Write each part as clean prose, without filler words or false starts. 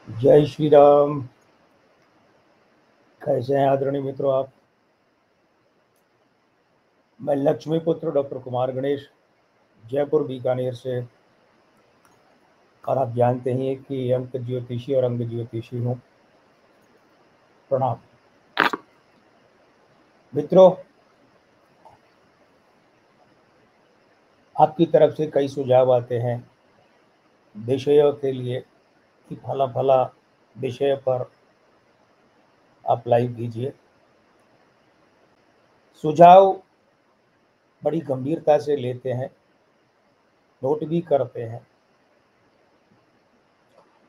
जय श्री राम। कैसे हैं आदरणीय मित्रों आप? मैं लक्ष्मी पुत्र डॉक्टर कुमार गणेश, जयपुर बीकानेर से। और आप जानते ही हैं कि अंक ज्योतिषी और अंग ज्योतिषी हूँ। प्रणाम मित्रों। आपकी तरफ से कई सुझाव आते हैं विषयों के लिए कि फला फला विषय पर आप लाइव कीजिए। सुझाव बड़ी गंभीरता से लेते हैं, नोट भी करते हैं,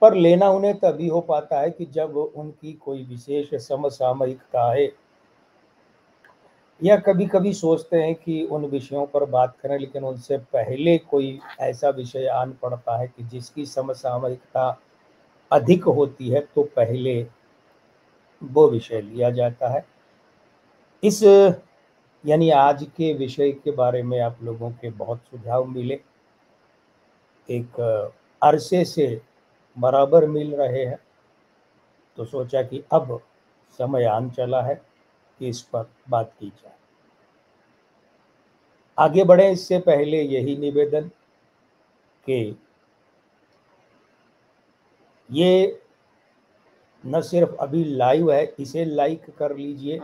पर लेना उन्हें तभी हो पाता है कि जब उनकी कोई विशेष समसामयिकता है, या कभी कभी सोचते हैं कि उन विषयों पर बात करें, लेकिन उनसे पहले कोई ऐसा विषय आन पड़ता है कि जिसकी समसामयिकता अधिक होती है, तो पहले वो विषय लिया जाता है। इस यानी आज के विषय के बारे में आप लोगों के बहुत सुझाव मिले, एक अरसे से बराबर मिल रहे हैं, तो सोचा कि अब समय आन चला है कि इस पर बात की जाए। आगे बढ़े इससे पहले यही निवेदन कि ये न सिर्फ अभी लाइव है, इसे लाइक कर लीजिए,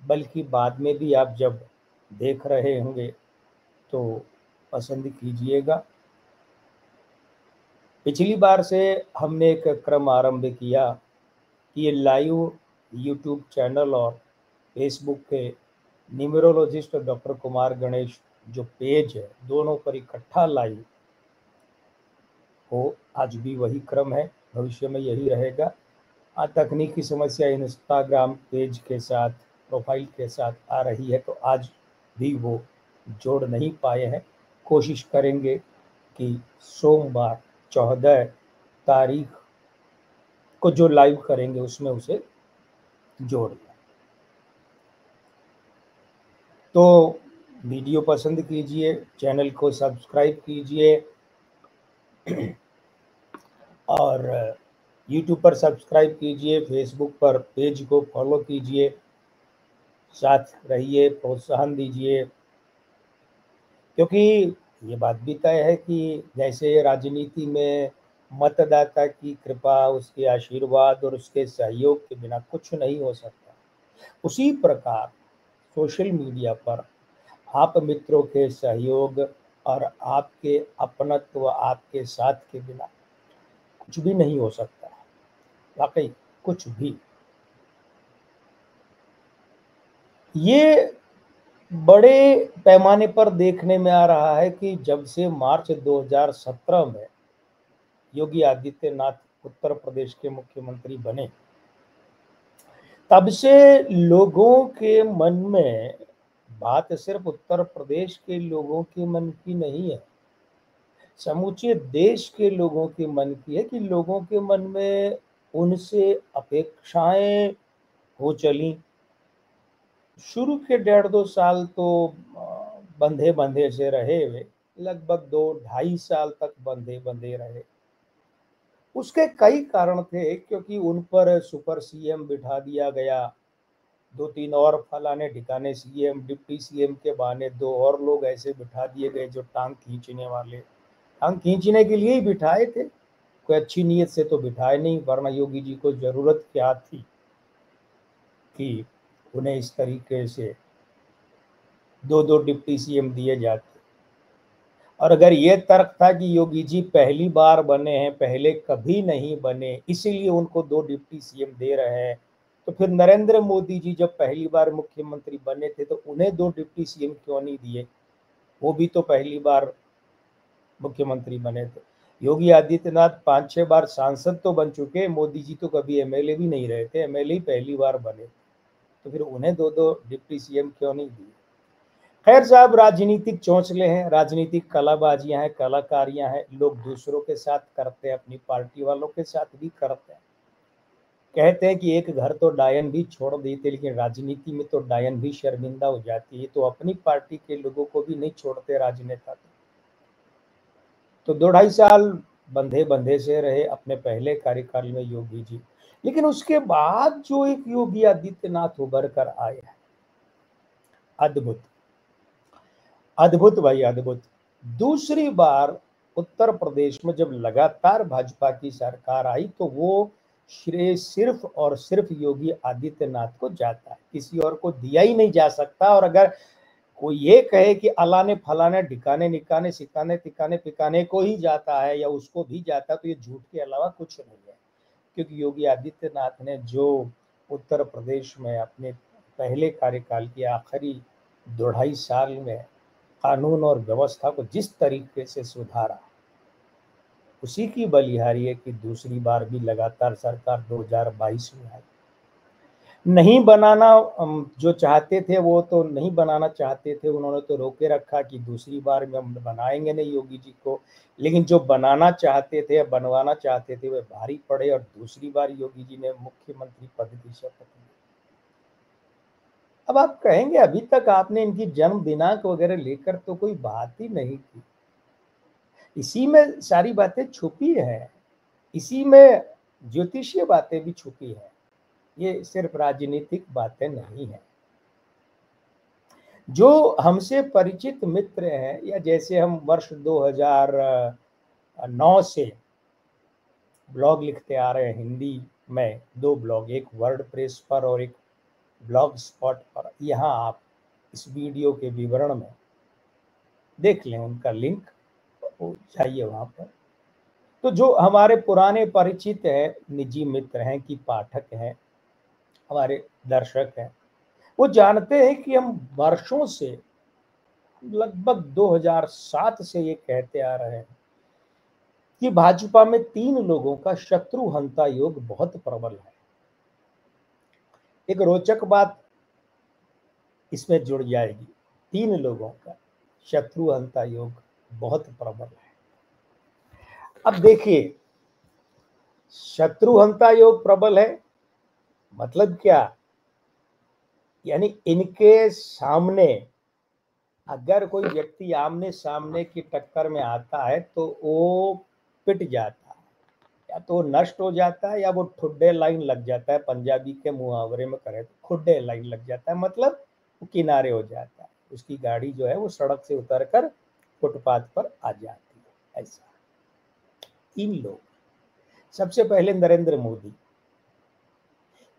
बल्कि बाद में भी आप जब देख रहे होंगे तो पसंद कीजिएगा। पिछली बार से हमने एक क्रम आरंभ किया कि ये लाइव यूट्यूब चैनल और फेसबुक के न्यूमरोलॉजिस्ट डॉक्टर कुमार गणेश जो पेज है, दोनों पर इकट्ठा लाइव हो। आज भी वही क्रम है, भविष्य में यही रहेगा। तकनीकी समस्या इंस्टाग्राम पेज के साथ, प्रोफाइल के साथ आ रही है, तो आज भी वो जोड़ नहीं पाए हैं। कोशिश करेंगे कि सोमवार 14 तारीख को जो लाइव करेंगे उसमें उसे जोड़ लें। तो वीडियो पसंद कीजिए, चैनल को सब्सक्राइब कीजिए और यूट्यूब पर सब्सक्राइब कीजिए, फेसबुक पर पेज को फॉलो कीजिए, साथ रहिए, प्रोत्साहन दीजिए। क्योंकि ये बात भी तय है कि जैसे राजनीति में मतदाता की कृपा, उसके आशीर्वाद और उसके सहयोग के बिना कुछ नहीं हो सकता, उसी प्रकार सोशल मीडिया पर आप मित्रों के सहयोग और आपके अपनत्व, आपके साथ के बिना कुछ भी नहीं हो सकता है। वाकई कुछ भी। ये बड़े पैमाने पर देखने में आ रहा है कि जब से मार्च 2017 में योगी आदित्यनाथ उत्तर प्रदेश के मुख्यमंत्री बने, तब से लोगों के मन में, बात सिर्फ उत्तर प्रदेश के लोगों के मन की नहीं है, समूचे देश के लोगों के मन की है कि लोगों के मन में उनसे अपेक्षाएं हो चली। शुरू के 1.5-2 साल तो बंधे बंधे से रहे वे, लगभग 2-2.5 साल तक बंधे बंधे रहे। उसके कई कारण थे, क्योंकि उन पर सुपर सीएम बिठा दिया गया, 2-3 और फलाने ठिकाने सीएम, डिप्टी सीएम के बहाने 2 और लोग ऐसे बिठा दिए गए जो टांग खींचने वाले, टांग खींचने के लिए ही बिठाए थे, कोई अच्छी नीयत से तो बिठाए नहीं, वरना योगी जी को जरूरत क्या थी कि उन्हें इस तरीके से 2-2 डिप्टी सीएम दिए जाते। और अगर ये तर्क था कि योगी जी पहली बार बने हैं, पहले कभी नहीं बने, इसीलिए उनको 2 डिप्टी सीएम दे रहे हैं, तो फिर नरेंद्र मोदी जी जब पहली बार मुख्यमंत्री बने थे तो उन्हें 2 डिप्टी सीएम क्यों नहीं दिए? वो भी तो पहली बार मुख्यमंत्री बने थे। योगी आदित्यनाथ 5-6 बार सांसद तो बन चुके, मोदी जी तो कभी एमएलए भी नहीं रहे थे, एमएलए ही पहली बार बने, तो फिर उन्हें 2-2 डिप्टी सीएम क्यों नहीं दिए? खैर साहब, राजनीतिक चौंचले हैं, राजनीतिक कलाबाजियां हैं, कलाकारियां हैं, लोग दूसरों के साथ करते हैं, अपनी पार्टी वालों के साथ भी करते हैं। कहते हैं कि एक घर तो डायन भी छोड़ देते, लेकिन राजनीति में तो डायन भी शर्मिंदा हो जाती है, तो अपनी पार्टी के लोगों को भी नहीं छोड़ते राजनेता। तो 2-2.5 साल बंधे बंधे से रहे अपने पहले कार्यकाल में योगी जी, लेकिन उसके बाद जो एक योगी आदित्यनाथ उभर कर आए हैं, अद्भुत अद्भुत भाई अद्भुत। दूसरी बार उत्तर प्रदेश में जब लगातार भाजपा की सरकार आई तो वो श्रेय सिर्फ और सिर्फ योगी आदित्यनाथ को जाता है, किसी और को दिया ही नहीं जा सकता। और अगर कोई ये कहे कि अलाने फलाने ढिकाने निकाने सिकाने तिकाने पिकाने को ही जाता है या उसको भी जाता है, तो ये झूठ के अलावा कुछ नहीं है। क्योंकि योगी आदित्यनाथ ने जो उत्तर प्रदेश में अपने पहले कार्यकाल की आखिरी 2.5 साल में कानून और व्यवस्था को जिस तरीके से सुधारा, उसी की बलिहारी है कि दूसरी बार भी लगातार सरकार 2022 में आई। नहीं बनाना जो चाहते थे वो तो नहीं बनाना चाहते थे, उन्होंने तो रोके रखा कि दूसरी बार में हम बनाएंगे नहीं योगी जी को। लेकिन जो बनाना चाहते थे, बनवाना चाहते थे, वे भारी पड़े और दूसरी बार योगी जी ने मुख्यमंत्री पद की शपथ ली। अब आप कहेंगे अभी तक आपने इनकी जन्म दिनांक वगैरह लेकर तो कोई बात ही नहीं की। इसी में सारी बातें छुपी है, इसी में ज्योतिषीय बातें भी छुपी है, ये सिर्फ राजनीतिक बातें नहीं है। जो हमसे परिचित मित्र हैं, या जैसे हम वर्ष 2009 से ब्लॉग लिखते आ रहे हैं हिंदी में, 2 ब्लॉग, एक वर्ड प्रेस पर और एक ब्लॉग स्पॉट पर। यहाँ आप इस वीडियो के विवरण में देख लें, उनका लिंक चाहिए वहाँ पर। तो जो हमारे पुराने परिचित हैं, निजी मित्र हैं कि पाठक हैं, हमारे दर्शक हैं, वो जानते हैं कि हम वर्षों से, लगभग 2007 से ये कहते आ रहे हैं कि भाजपा में 3 लोगों का शत्रुहंता योग बहुत प्रबल है। एक रोचक बात इसमें जुड़ जाएगी, 3 लोगों का शत्रुहंता योग बहुत प्रबल है। अब देखिए, शत्रुहंता योग प्रबल है मतलब क्या? यानी इनके सामने अगर कोई व्यक्ति आमने सामने की टक्कर में आता है तो वो पिट जाता है, या तो नष्ट हो जाता है, या वो ठुड्डे लाइन लग जाता है। पंजाबी के मुहावरे में करें तो खुड्डे लाइन लग जाता है, मतलब वो किनारे हो जाता है, उसकी गाड़ी जो है वो सड़क से उतरकर फुटपाथ पर आ जाती है। ऐसा 3 लोग। सबसे पहले नरेंद्र मोदी,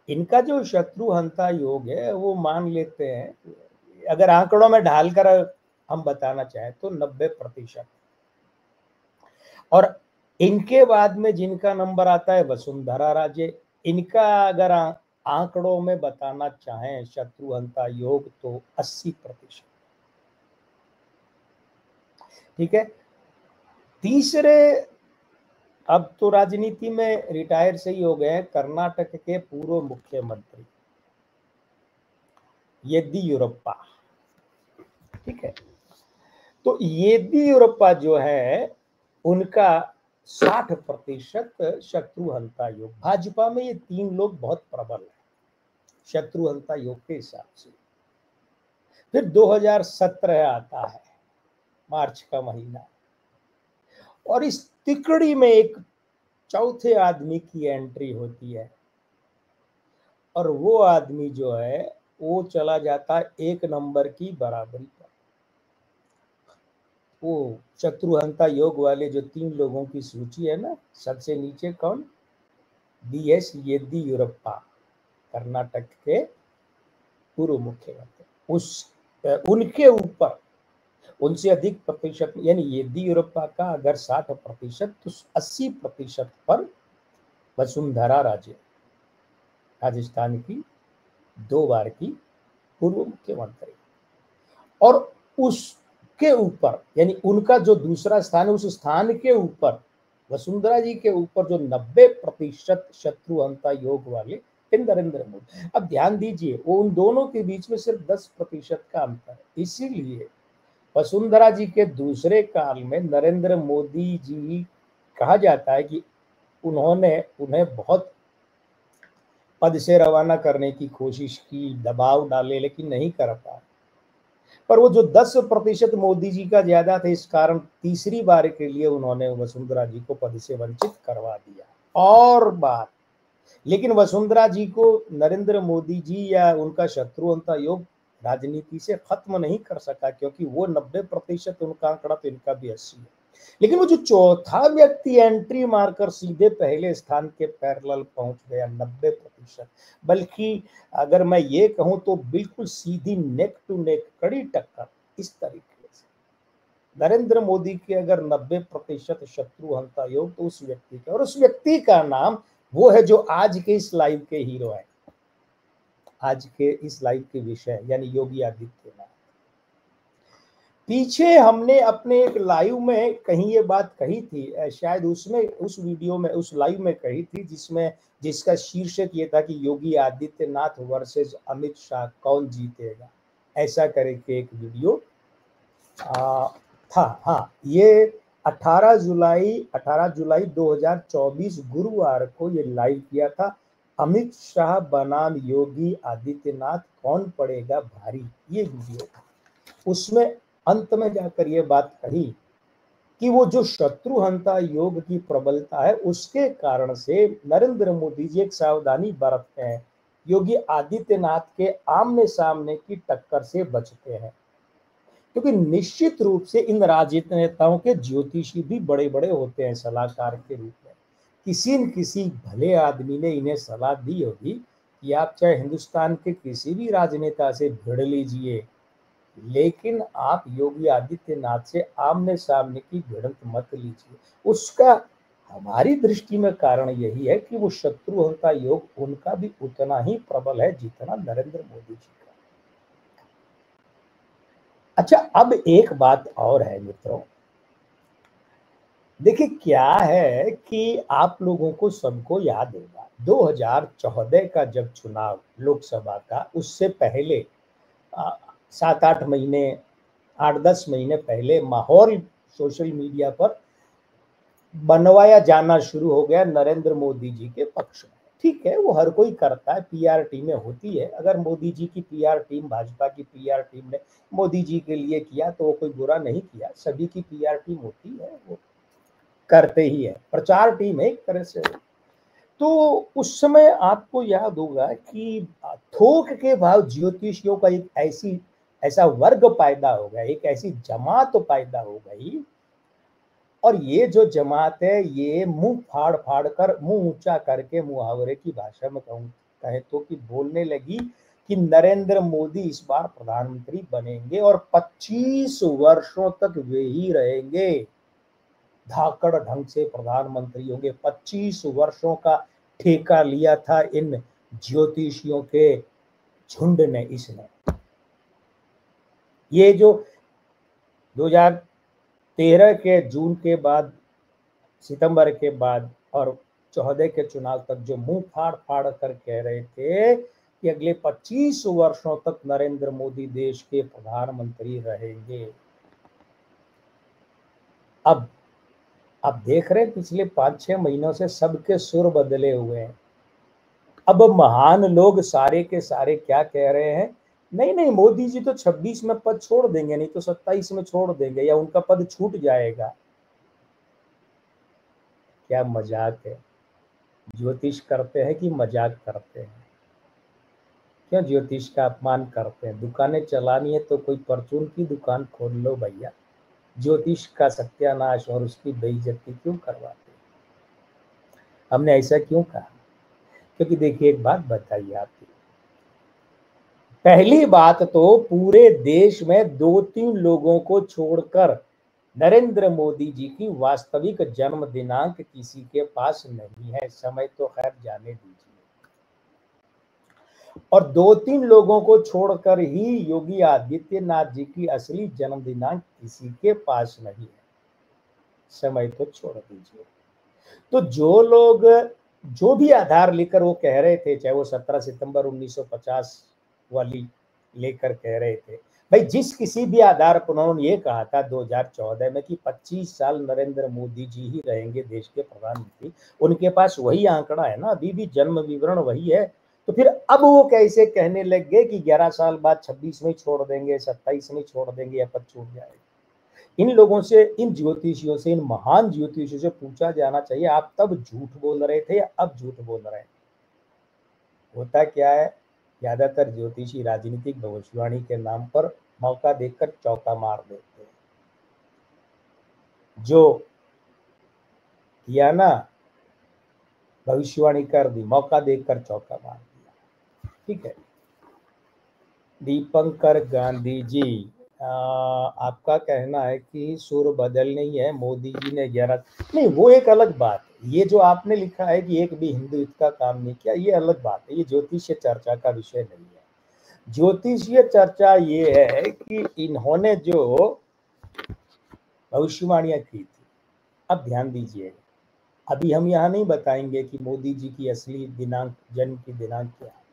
इनका जो शत्रुहंता योग है वो मान लेते हैं, अगर आंकड़ों में ढालकर हम बताना चाहें तो 90%। और इनके बाद में जिनका नंबर आता है वसुंधरा राजे, इनका अगर आंकड़ों में बताना चाहें शत्रुहंता योग तो 80%। ठीक है। तीसरे, अब तो राजनीति में रिटायर से ही हो गए, कर्नाटक के पूर्व मुख्यमंत्री येदियुरप्पा। ठीक है। तो येदियुरप्पा जो है उनका 60% शत्रुहंता योग। भाजपा में ये 3 लोग बहुत प्रबल है शत्रुहंता योग के हिसाब से। फिर 2017 आता है, मार्च का महीना, और इस तिकड़ी में एक चौथे आदमी की एंट्री होती है, और वो आदमी जो है वो चला जाता है 1 नंबर की बराबरी पर। वो शत्रुहंता योग वाले जो 3 लोगों की सूची है ना, सबसे नीचे कौन? BS येदियुरप्पा, कर्नाटक के पूर्व मुख्यमंत्री। उनके ऊपर, उनसे अधिक प्रतिशत, यानी येदियुरप्पा का अगर 60% तो 80% पर वसुंधरा राजे, राजस्थान की 2 बार की पूर्व मुख्यमंत्री। और उसके ऊपर, यानी उनका जो दूसरा स्थान है, उस स्थान के ऊपर वसुंधरा जी के ऊपर जो 90% शत्रुहंता योग वाले नरेंद्र मोदी। अब ध्यान दीजिए, वो उन दोनों के बीच में सिर्फ 10% का अंतर है। इसीलिए वसुंधरा जी के दूसरे काल में नरेंद्र मोदी जी कहा जाता है कि उन्होंने उन्हें बहुत पद से रवाना करने की कोशिश की, दबाव डाले, लेकिन नहीं कर पाए। पर वो जो 10% मोदी जी का ज्यादा था, इस कारण तीसरी बार के लिए उन्होंने वसुंधरा जी को पद से वंचित करवा दिया। और बात, लेकिन वसुंधरा जी को नरेंद्र मोदी जी या उनका शत्रुघ्न योग राजनीति से खत्म नहीं कर सका, क्योंकि वो 90% उनका आंकड़ा, तो इनका भी 80 है। लेकिन वो जो चौथा व्यक्ति एंट्री मारकर सीधे पहले स्थान के पैरेलल पहुंच गया 90%, बल्कि अगर मैं ये कहूं तो बिल्कुल सीधी नेक टू नेक कड़ी टक्कर इस तरीके से नरेंद्र मोदी के अगर 90% शत्रुघ्न योग, तो उस व्यक्ति का, और उस व्यक्ति का नाम वो है जो आज के इस लाइव के हीरो है, आज के इस लाइव के विषय, यानी योगी आदित्यनाथ। पीछे हमने अपने एक लाइव में कहीं ये बात कही थी, शायद उसमें, उस वीडियो में, उस लाइव में कही थी, जिसका शीर्षक ये था कि योगी आदित्यनाथ वर्सेस अमित शाह कौन जीतेगा, ऐसा करके एक वीडियो था। हाँ, ये 18 जुलाई 2024 गुरुवार को ये लाइव किया था। अमित शाह बनाम योगी आदित्यनाथ कौन पड़ेगा भारी, ये वीडियो था। उसमें अंत में जाकर ये बात कही कि वो जो शत्रुघ्न योग की प्रबलता है, उसके कारण से नरेंद्र मोदी जी एक सावधानी बरतते हैं, योगी आदित्यनाथ के आमने सामने की टक्कर से बचते हैं, क्योंकि निश्चित रूप से इन राजनेताओं के ज्योतिषी भी बड़े बड़े होते हैं सलाहकार के रूप में। किसी न किसी भले आदमी ने इन्हें सलाह दी होगी कि आप चाहे हिंदुस्तान के किसी भी राजनेता से भिड़ लीजिए, लेकिन आप योगी आदित्यनाथ से आमने सामने की भिड़ंत मत लीजिए। उसका हमारी दृष्टि में कारण यही है कि वो शत्रुघ्न योग उनका भी उतना ही प्रबल है जितना नरेंद्र मोदी जी का। अच्छा, अब एक बात और है मित्रों, देखिए क्या है कि आप लोगों को सबको याद होगा 2014 का जब चुनाव लोकसभा का, उससे पहले 7-8 महीने, 8-10 महीने पहले माहौल सोशल मीडिया पर बनवाया जाना शुरू हो गया नरेंद्र मोदी जी के पक्ष में। ठीक है, वो हर कोई करता है, पीआर टीमें होती है। अगर मोदी जी की पीआर टीम, भाजपा की पीआर टीम ने मोदी जी के लिए किया तो वो कोई बुरा नहीं किया, सभी की पीआर टीम होती है, वो करते ही है, प्रचार टीम है एक तरह से। तो उस समय आपको याद होगा कि थोक के भाव ज्योतिषियों का एक ऐसा वर्ग पैदा हो गया, एक ऐसी जमात पैदा हो गई, और ये जो जमात है ये मुंह फाड़ फाड़ कर, मुंह ऊंचा करके, मुहावरे की भाषा में कहे तो कि बोलने लगी कि नरेंद्र मोदी इस बार प्रधानमंत्री बनेंगे और 25 वर्षों तक वे ही रहेंगे, धाकड़ ढंग से प्रधानमंत्री होंगे। 25 वर्षों का ठेका लिया था इन ज्योतिषियों के झुंड ने। इसने ये जो 2013 के जून के बाद, सितंबर के बाद और 14 के चुनाव तक जो मुंह फाड़ फाड़ कर कह रहे थे कि अगले 25 वर्षों तक नरेंद्र मोदी देश के प्रधानमंत्री रहेंगे, अब देख रहे हैं पिछले 5-6 महीनों से सबके सुर बदले हुए हैं। अब महान लोग सारे के सारे क्या कह रहे हैं, नहीं नहीं, मोदी जी तो 26 में पद छोड़ देंगे, नहीं तो 27 में छोड़ देंगे, या उनका पद छूट जाएगा। क्या मजाक है, ज्योतिष करते हैं कि मजाक करते हैं? क्यों ज्योतिष का अपमान करते हैं? दुकानें चलानी है तो कोई परचून की दुकान खोल लो भैया, ज्योतिष का सत्यानाश और उसकी बेइज्जती क्यों करवाते? हमने ऐसा क्यों कहा? क्योंकि देखिए एक बात बताइए आपकी, पहली बात तो पूरे देश में 2-3 लोगों को छोड़कर नरेंद्र मोदी जी की वास्तविक जन्म दिनांक किसी के पास नहीं है, समय तो खैर जाने दीजिए। और 2-3 लोगों को छोड़कर ही योगी आदित्यनाथ जी की असली जन्म दिनांक किसी के पास नहीं है, समय तो छोड़ दीजिए। तो जो लोग जो भी आधार लेकर वो कह रहे थे, चाहे वो 17 सितंबर 1950 वाली लेकर कह रहे थे, भाई जिस किसी भी आधार पर उन्होंने ये कहा था 2014 में कि 25 साल नरेंद्र मोदी जी ही रहेंगे देश के प्रधानमंत्री, उनके पास वही आंकड़ा है ना, अभी भी जन्म विवरण वही है। तो फिर अब वो कैसे कहने लग गए कि 11 साल बाद 26 में छोड़ देंगे, 27 में छोड़ देंगे या पद छूट जाएगा। इन लोगों से, इन ज्योतिषियों से, इन महान ज्योतिषियों से पूछा जाना चाहिए, आप तब झूठ बोल रहे थे या अब झूठ बोल रहे हैं। होता क्या है, ज्यादातर ज्योतिषी राजनीतिक भविष्यवाणी के नाम पर मौका देकर चौका मार देते हैं। जो किया ना, भविष्यवाणी कर दी, मौका देकर चौका मार दिया। ठीक है। दीपंकर गांधी जी, आपका कहना है कि सुर बदलनी है, मोदी जी ने 11, नहीं वो एक अलग बात है। ये जो आपने लिखा है कि एक भी हिंदू इसका काम नहीं किया, ये अलग बात है, ये ज्योतिषीय चर्चा का विषय नहीं है। ज्योतिषीय चर्चा ये है कि इन्होंने जो भविष्यवाणियां की थी, अब ध्यान दीजिए, अभी हम यहाँ नहीं बताएंगे कि मोदी जी की असली दिनांक, जन्म की दिनांक क्या है,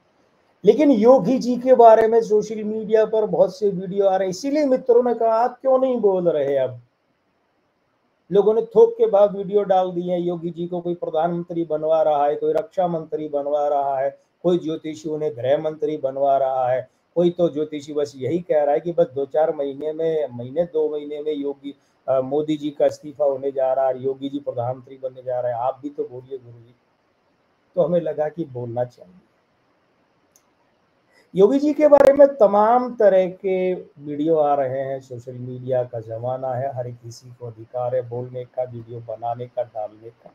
लेकिन योगी जी के बारे में सोशल मीडिया पर बहुत से वीडियो आ रहे हैं। इसीलिए मित्रों ने कहा आप क्यों नहीं बोल रहे। अब लोगों ने थोक के बाद वीडियो डाल दिए हैं, योगी जी को कोई प्रधानमंत्री बनवा रहा है, कोई रक्षा मंत्री बनवा रहा है, कोई ज्योतिषी उन्हें गृह मंत्री बनवा रहा है, कोई तो ज्योतिषी बस यही कह रहा है कि बस 2-4 महीने में, 2 महीने में योगी मोदी जी का इस्तीफा होने जा रहा है, योगी जी प्रधानमंत्री बनने जा रहे हैं, आप भी तो बोलिए गुरु जी। तो हमें लगा कि बोलना चाहिए। योगी जी के बारे में तमाम तरह के वीडियो आ रहे हैं, सोशल मीडिया का जमाना है, हर किसी को अधिकार है बोलने का, वीडियो बनाने का, डालने का।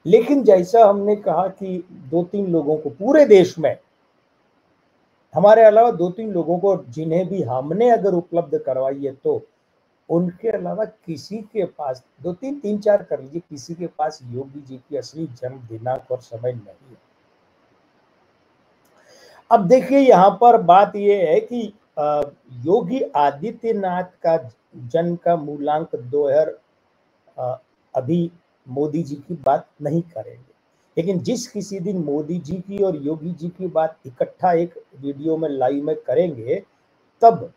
लेकिन जैसा हमने कहा कि 2-3 लोगों को पूरे देश में, हमारे अलावा 2-3 लोगों को जिन्हें भी हमने अगर उपलब्ध करवाई है, तो उनके अलावा किसी के पास, 2-3, 3-4 कर लीजिए, किसी के पास योगी जी की असली जन्म दिनांक और समय नहीं है। अब देखिए यहाँ पर बात यह है कि योगी आदित्यनाथ का जन्म का मूलांक 2000, अभी मोदी जी की बात नहीं करेंगे, लेकिन जिस किसी दिन मोदी जी की और योगी जी की बात इकट्ठा एक वीडियो में लाइव में करेंगे, तब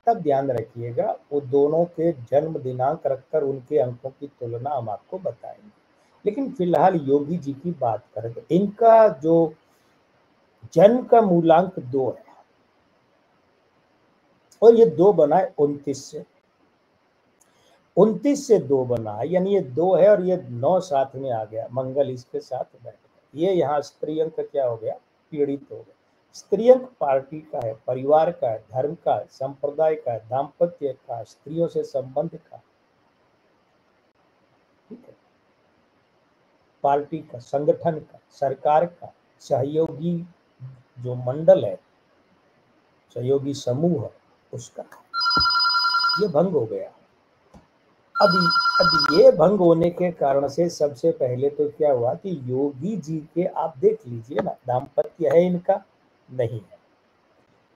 ध्यान रखिएगा, वो दोनों के जन्म दिनांक रखकर उनके अंकों की तुलना हम आपको बताएंगे। लेकिन फिलहाल योगी जी की बात करें तो इनका जो जन्म का मूलांक 2 है, और ये 2 बना है 29 से, 29 से 2 बना है, यानी ये 2 है और ये 9 साथ में आ गया, मंगल इसके साथ बैठ गया। ये यहाँ स्त्री अंक क्या हो गया, पीड़ित हो गया। स्त्री अंक पार्टी का है, परिवार का है, धर्म का है, संप्रदाय का है, दाम्पत्य का, स्त्रियों से संबंध का, ठीक है, पार्टी का, संगठन का, सरकार का, सहयोगी जो मंडल है, सहयोगी समूह है, उसका ये भंग हो गया। अब ये भंग होने के कारण से सबसे पहले तो क्या हुआ कि योगी जी के, आप देख लीजिए ना, दाम्पत्य है इनका नहीं है,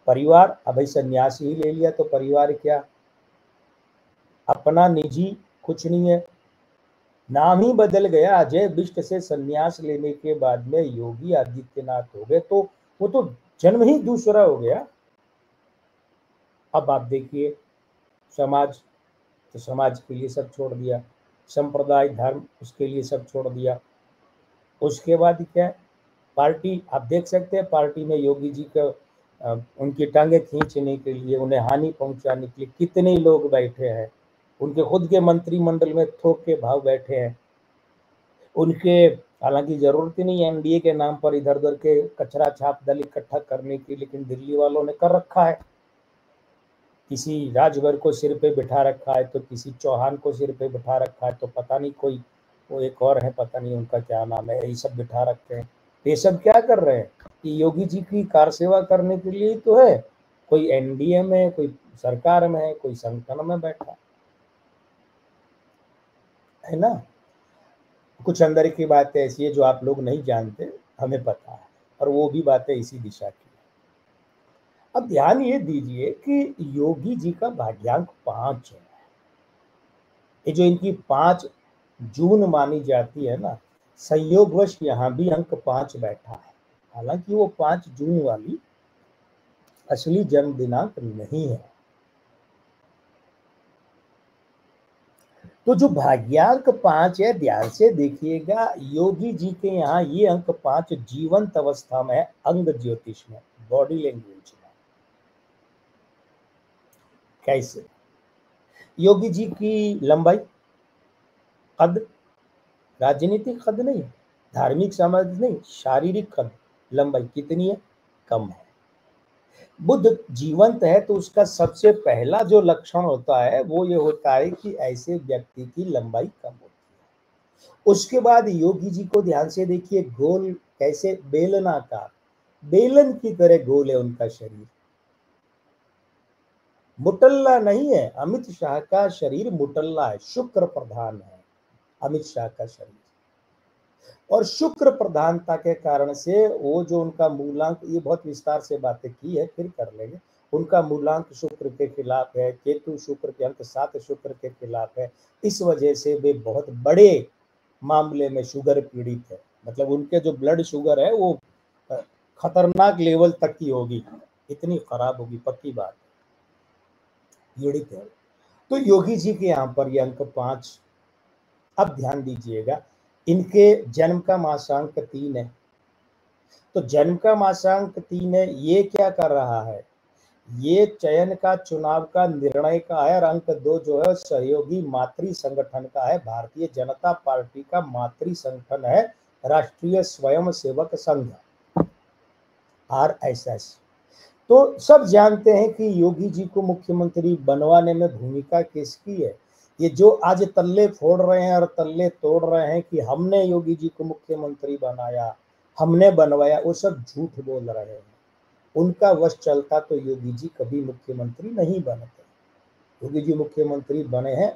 परिवार, अभी सन्यासी ही ले लिया तो परिवार क्या, अपना निजी कुछ नहीं है, नाम ही बदल गया, अजय बिष्ट से सन्यास लेने के बाद में योगी आदित्यनाथ हो गए, तो वो तो जन्म ही दूसरा हो गया। अब आप देखिए, समाज, तो समाज के लिए सब छोड़ दिया, संप्रदाय, धर्म, उसके लिए सब छोड़ दिया। उसके बाद क्या है, पार्टी, आप देख सकते हैं पार्टी में योगी जी का उनकी टांगे खींचने के लिए, उन्हें हानि पहुंचाने के लिए कितने लोग बैठे हैं, उनके खुद के मंत्रिमंडल में थोक के भाव बैठे हैं, उनके, हालांकि जरूरत ही नहीं है एनडीए के नाम पर इधर उधर के कचरा छाप दल इकट्ठा करने की, लेकिन दिल्ली वालों ने कर रखा है। किसी राजभर को सिर पे बिठा रखा है, तो किसी चौहान को सिर पे बिठा रखा है, तो पता नहीं कोई, वो एक और है, पता नहीं उनका क्या नाम है, ये सब बिठा रखते हैं। ये सब क्या कर रहे हैं कि योगी जी की कार सेवा करने के लिए तो है, कोई एनडीए में, कोई सरकार में है, कोई संगठन में बैठा है ना। कुछ अंदर की बातें ऐसी है जो आप लोग नहीं जानते, हमें पता है, और वो भी बातें इसी दिशा की है। अब ध्यान ये दीजिए कि योगी जी का भाग्यांक 5 है, ये जो इनकी 5 जून मानी जाती है ना, संयोगवश यहाँ भी अंक 5 बैठा है, हालांकि वो 5 जून वाली असली जन्म दिनांक नहीं है। तो जो भाग्यांक 5 है, ध्यान से देखिएगा, योगी जी के यहाँ ये अंक 5 जीवंत अवस्था में है, अंग ज्योतिष में, बॉडी लैंग्वेज में। कैसे? योगी जी की लंबाई, कद, राजनीतिक कद नहीं, धार्मिक समाज नहीं, शारीरिक कद, लंबाई कितनी है? कम है। बुध जीवंत है तो उसका सबसे पहला जो लक्षण होता है वो ये होता है कि ऐसे व्यक्ति की लंबाई कम होती है। उसके बाद योगी जी को ध्यान से देखिए, गोल, कैसे? बेलनाकार, बेलन की तरह गोल है उनका शरीर, मुटल्ला नहीं है। अमित शाह का शरीर मुटल्ला है, शुक्र प्रधान है अमित शाह का शरीर, और शुक्र प्रधानता के कारण से वो जो उनका मूलांक, ये बहुत विस्तार से बातें की है, फिर कर लेंगे। उनका मूलांक शुक्र के खिलाफ है, केतु शुक्र के अंक 7 शुक्र के खिलाफ है, इस वजह से वे बहुत बड़े मामले में शुगर पीड़ित है। मतलब उनके जो ब्लड शुगर है वो खतरनाक लेवल तक की होगी, इतनी खराब होगी, पक्की बात, पीड़ित है। तो योगी जी के यहाँ पर ये अंक 5। अब ध्यान दीजिएगा, इनके जन्म का मासांक 3 है, तो जन्म का मासांक 3 है, ये क्या कर रहा है? ये चयन का, चुनाव का, निर्णय का है। और अंक 2 जो है सहयोगी मातृ संगठन का है, भारतीय जनता पार्टी का मातृ संगठन है, राष्ट्रीय स्वयं सेवक संघ, RSS। तो सब जानते हैं कि योगी जी को मुख्यमंत्री बनवाने में भूमिका किसकी है। ये जो आज तल्ले फोड़ रहे हैं और तल्ले तोड़ रहे हैं कि हमने योगी जी को मुख्यमंत्री बनाया, हमने बनवाया, वो सब झूठ बोल रहे हैं। उनका वश चलता तो योगी जी कभी मुख्यमंत्री नहीं बनते। योगी जी मुख्यमंत्री बने हैं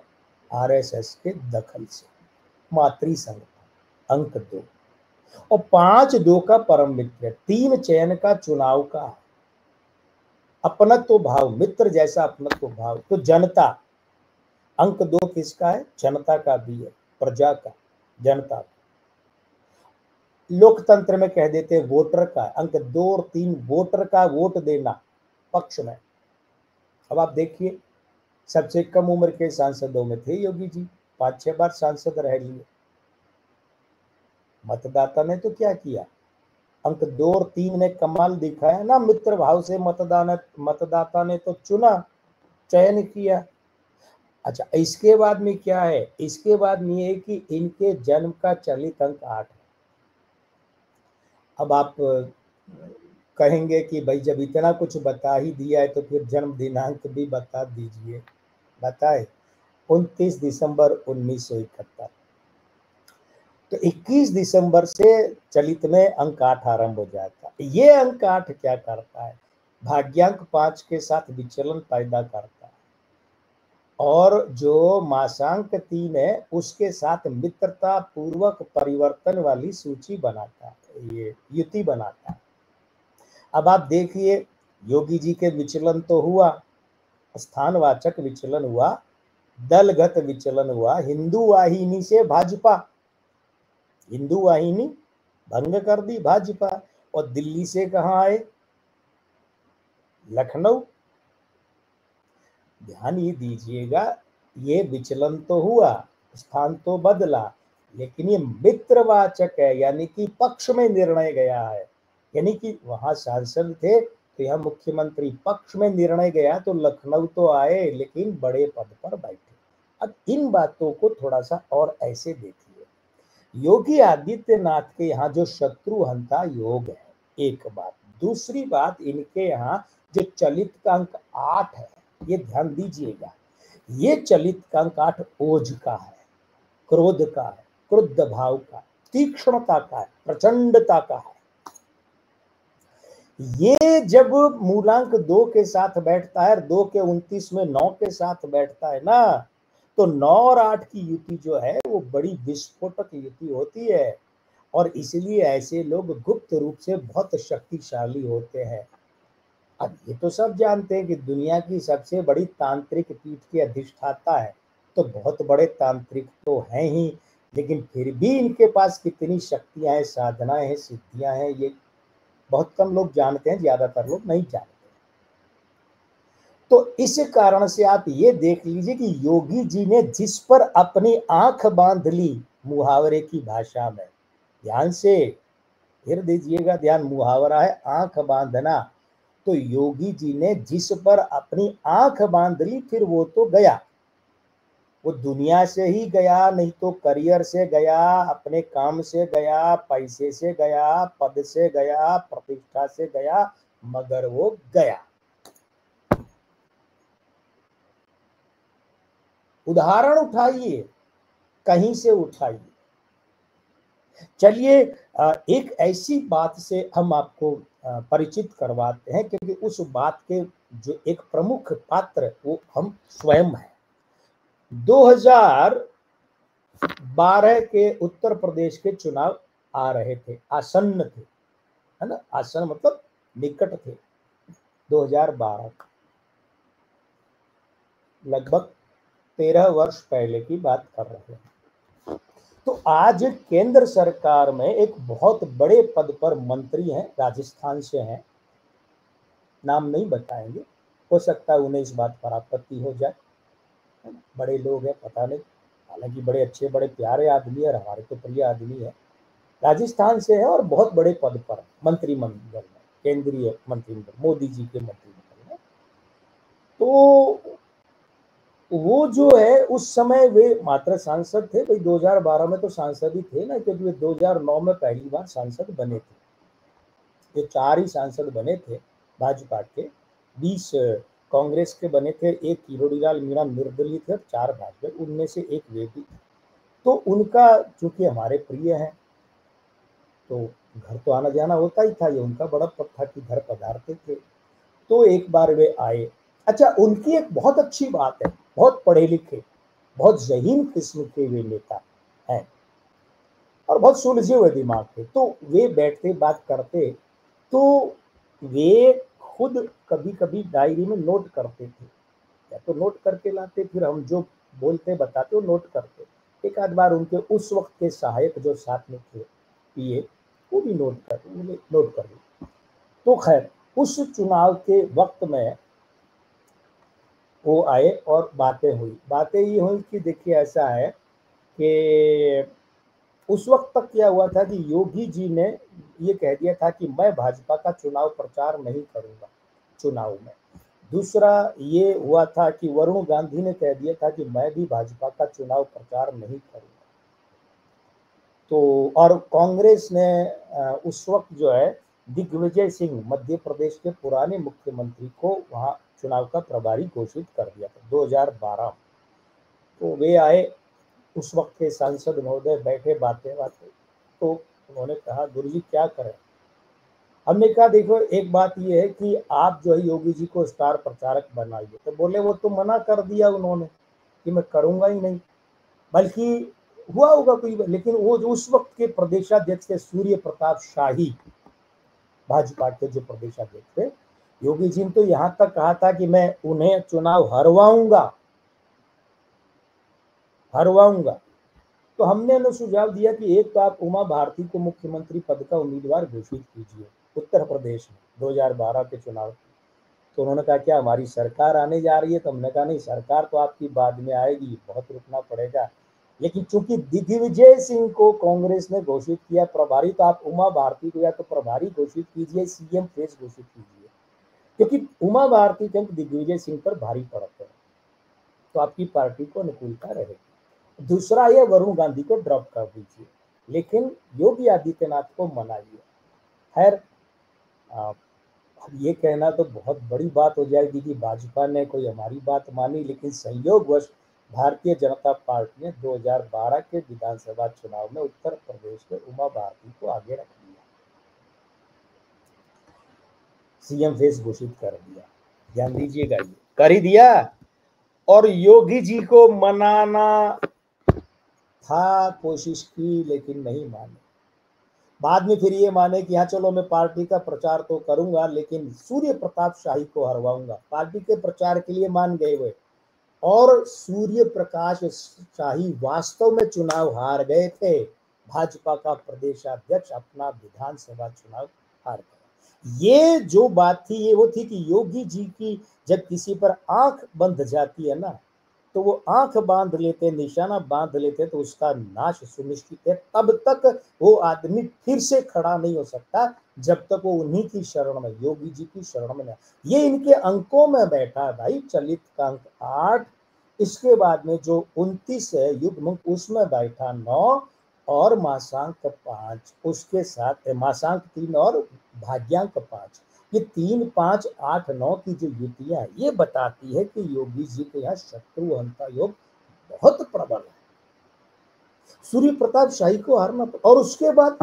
RSS के दखल से, मातृ संगठन। अंक 2 और 5-2 का परम मित्र, 3 चयन का, चुनाव का, अपनत्व भाव, मित्र जैसा अपनत्व भाव। तो जनता, अंक 2 किसका है? जनता का भी है, प्रजा का, जनता का। लोकतंत्र में कह देते हैं वोटर का, अंक 2 और 3 वोटर का, वोट देना पक्ष में। अब आप देखिए, सबसे कम उम्र के सांसदों में थे योगी जी, 5-6 बार सांसद रह लिए। मतदाता ने तो क्या किया? अंक 2 और 3 ने कमाल दिखाया ना, मित्र भाव से मतदाता ने तो चुना, चयन किया। अच्छा, इसके बाद में क्या है? इसके बाद में ये कि इनके जन्म का चलित अंक 8 है। अब आप कहेंगे कि भाई जब इतना कुछ बता ही दिया है तो फिर जन्म दिनांक भी बता दीजिए। बताए, 29 दिसंबर 1971। तो 21 दिसंबर से चलित में अंक 8 आरंभ हो जाता है। ये अंक 8 क्या करता है? भाग्यांक 5 के साथ विचलन पैदा करता है, और जो मासांक 3 है उसके साथ मित्रता पूर्वक परिवर्तन वाली सूची बनाता है, ये युति बनाता है। अब आप देखिए, योगी जी के विचलन तो हुआ, स्थानवाचक विचलन हुआ, दलगत विचलन हुआ, हिंदू वाहिनी से भाजपा, हिंदू वाहिनी भंग कर दी भाजपा, और दिल्ली से कहां आए? लखनऊ। ध्यान ये दीजिएगा, ये विचलन तो हुआ, स्थान तो बदला, लेकिन ये मित्रवाचक है, यानी कि पक्ष में निर्णय गया है। यानी कि वहां सांसद थे तो यहाँ मुख्यमंत्री पक्ष में निर्णय गया, तो लखनऊ तो आए लेकिन बड़े पद पर बैठे। अब इन बातों को थोड़ा सा और ऐसे देखिए, योगी आदित्यनाथ के यहाँ जो शत्रुहंता योग है, एक बात। दूसरी बात, इनके यहाँ जो चलित का अंक 8 है, ये ध्यान दीजिएगा, ये चलित का अंक 8 ओज का है, क्रोध का है, क्रुद्ध भाव का, तीक्ष्णता का है, प्रचंडता का है। ये जब मूलांक 2 के साथ बैठता है, 2 के 29 में 9 के साथ बैठता है ना, तो 9 और 8 की युति जो है वो बड़ी विस्फोटक युति होती है, और इसलिए ऐसे लोग गुप्त रूप से बहुत शक्तिशाली होते हैं। अब ये तो सब जानते हैं कि दुनिया की सबसे बड़ी तांत्रिक पीठ के अधिष्ठाता है, तो बहुत बड़े तांत्रिक तो हैं ही, लेकिन फिर भी इनके पास कितनी शक्तियां हैं, साधनाएं हैं, सिद्धियां हैं, ये बहुत कम लोग जानते हैं, ज्यादातर लोग नहीं जानते। तो इस कारण से आप ये देख लीजिए कि योगी जी ने जिस पर अपनी आंख बांध ली, मुहावरे की भाषा में, ध्यान से फिर दीजिएगा ध्यान, मुहावरा है आंख बांधना। तो योगी जी ने जिस पर अपनी आंख बांध ली, फिर वो तो गया, वो दुनिया से ही गया, नहीं तो करियर से गया, अपने काम से गया, पैसे से गया, पद से गया, प्रतिष्ठा से गया, मगर वो गया। उदाहरण उठाइए, कहीं से उठाइए। चलिए एक ऐसी बात से हम आपको परिचित करवाते हैं, क्योंकि उस बात के जो एक प्रमुख पात्र वो हम स्वयं हैं। 2012 के उत्तर प्रदेश के चुनाव आ रहे थे, आसन्न थे, है ना, आसन्न मतलब निकट थे। 2012 लगभग 13 वर्ष पहले की बात कर रहे हैं। तो आज केंद्र सरकार में एक बहुत बड़े पद पर मंत्री हैं, राजस्थान से हैं, नाम नहीं बताएंगे, हो सकता है उन्हें इस बात पर आपत्ति हो जाए, बड़े लोग हैं, पता नहीं, हालांकि बड़े अच्छे बड़े प्यारे आदमी है, हमारे तो प्रिय आदमी है, राजस्थान से है और बहुत बड़े पद पर मंत्रिमंडल में, केंद्रीय मंत्रिमंडल, मोदी जी के मंत्रिमंडल में। तो वो जो है उस समय वे मात्र सांसद थे भाई, 2012 में तो सांसद ही थे ना, क्योंकि वे 2009 में पहली बार सांसद बने थे। ये 4 ही सांसद बने थे भाजपा के, 20 कांग्रेस के बने थे, एक किरोड़ीलाल मीणा निर्दलीय थे और 4 भाजपा, उनमें से एक वे भी। तो उनका चूंकि हमारे प्रिय हैं, तो घर तो आना जाना होता ही था, ये उनका बड़ा पद था कि घर पधारते थे। तो एक बार वे आए। अच्छा, उनकी एक बहुत अच्छी बात है, बहुत पढ़े लिखे, बहुत ज़हीन किस्म के वे नेता हैं और बहुत सुलझे हुए दिमाग के। तो वे बैठते बात करते, तो वे खुद कभी कभी डायरी में नोट करते थे, या तो नोट करके लाते, फिर हम जो बोलते बताते वो नोट करते। एक आध बार उनके उस वक्त के सहायक जो साथ में थे पीए, वो भी नोट कर ली। तो खैर उस चुनाव के वक्त में वो आए और बातें हुई, बातें ये हुई कि देखिए ऐसा है कि उस वक्त तक क्या हुआ था कि योगी जी ने ये कह दिया था कि मैं भाजपा का चुनाव प्रचार नहीं करूंगा चुनाव में। दूसरा ये हुआ था कि वरुण गांधी ने कह दिया था कि मैं भी भाजपा का चुनाव प्रचार नहीं करूंगा। तो और कांग्रेस ने उस वक्त जो है दिग्विजय सिंह, मध्य प्रदेश के पुराने मुख्यमंत्री को वहां चुनाव का प्रभारी घोषित कर दिया था 2012। तो वे आए, उस वक्त के सांसद महोदय बैठे, बातें तो उन्होंने कहा गुरु जी क्या करें। हमने कहा देखो एक बात ये है कि आप जो है योगी जी को स्टार प्रचारक बनाइए। तो बोले वो तो मना कर दिया उन्होंने कि मैं करूंगा ही नहीं, बल्कि हुआ होगा कोई, लेकिन वो जो उस वक्त के प्रदेशाध्यक्ष थे सूर्य प्रताप शाही, भाजपा के जो प्रदेशाध्यक्ष थे, योगी जी ने तो यहाँ तक कहा था कि मैं उन्हें चुनाव हरवाऊंगा। तो हमने उन्हें सुझाव दिया कि एक तो आप उमा भारती को मुख्यमंत्री पद का उम्मीदवार घोषित कीजिए उत्तर प्रदेश में 2012 के चुनाव। तो उन्होंने कहा क्या हमारी सरकार आने जा रही है? तो हमने कहा नहीं, सरकार तो आपकी बाद में आएगी, बहुत रुकना पड़ेगा। लेकिन चूंकि दिग्विजय सिंह को कांग्रेस ने घोषित किया प्रभारी, तो आप उमा भारती को या तो प्रभारी घोषित कीजिए, सीएम फेस घोषित कीजिए, क्योंकि उमा भारती के अंक दिग्विजय सिंह पर भारी पड़ते हैं, तो आपकी पार्टी को अनुकूलता रहेगी। दूसरा ये वरुण गांधी को ड्रॉप कर दीजिए, लेकिन योगी आदित्यनाथ को मनाइए। खैर अब ये कहना तो बहुत बड़ी बात हो जाएगी कि भाजपा ने कोई हमारी बात मानी, लेकिन संयोगवश भारतीय जनता पार्टी ने 2012 के विधानसभा चुनाव में उत्तर प्रदेश में उमा भारती को आगे रख दिया, सीएम फेस घोषित कर दिया। ध्यान दीजिएगा, ये कर ही दिया। और योगी जी को मनाना था, कोशिश की, लेकिन नहीं माने। बाद में फिर ये माने कि हाँ चलो मैं पार्टी का प्रचार तो करूंगा, लेकिन सूर्य प्रताप शाही को हरवाऊंगा। पार्टी के प्रचार के लिए मान गए वे, और सूर्य प्रकाश शाही वास्तव में चुनाव हार गए थे। भाजपा का प्रदेशाध्यक्ष अपना विधानसभा चुनाव हार गया। ये जो बात थी ये वो थी कि योगी जी की जब किसी पर आंख बंध जाती है ना, तो वो आंख बांध लेते, निशाना बांध लेते, तो उसका नाश सुनिश्चित है। तब तक वो आदमी फिर से खड़ा नहीं हो सकता जब तक वो उन्हीं की शरण में, योगी जी की शरण में नहीं। ये इनके अंकों में बैठा है भाई। चलित का अंक 8, इसके बाद में जो 29 है युग्म, उसमें बैठा 9, और मासांक 5 उसके साथ, मासांक 3 और भाग्यांक 5। ये 3, 5, 8, 9 की जो युतियां ये बताती है कि योगी जी के यहाँ शत्रुहंता योग बहुत प्रबल है। सूर्य प्रताप शाही को हारना, और उसके बाद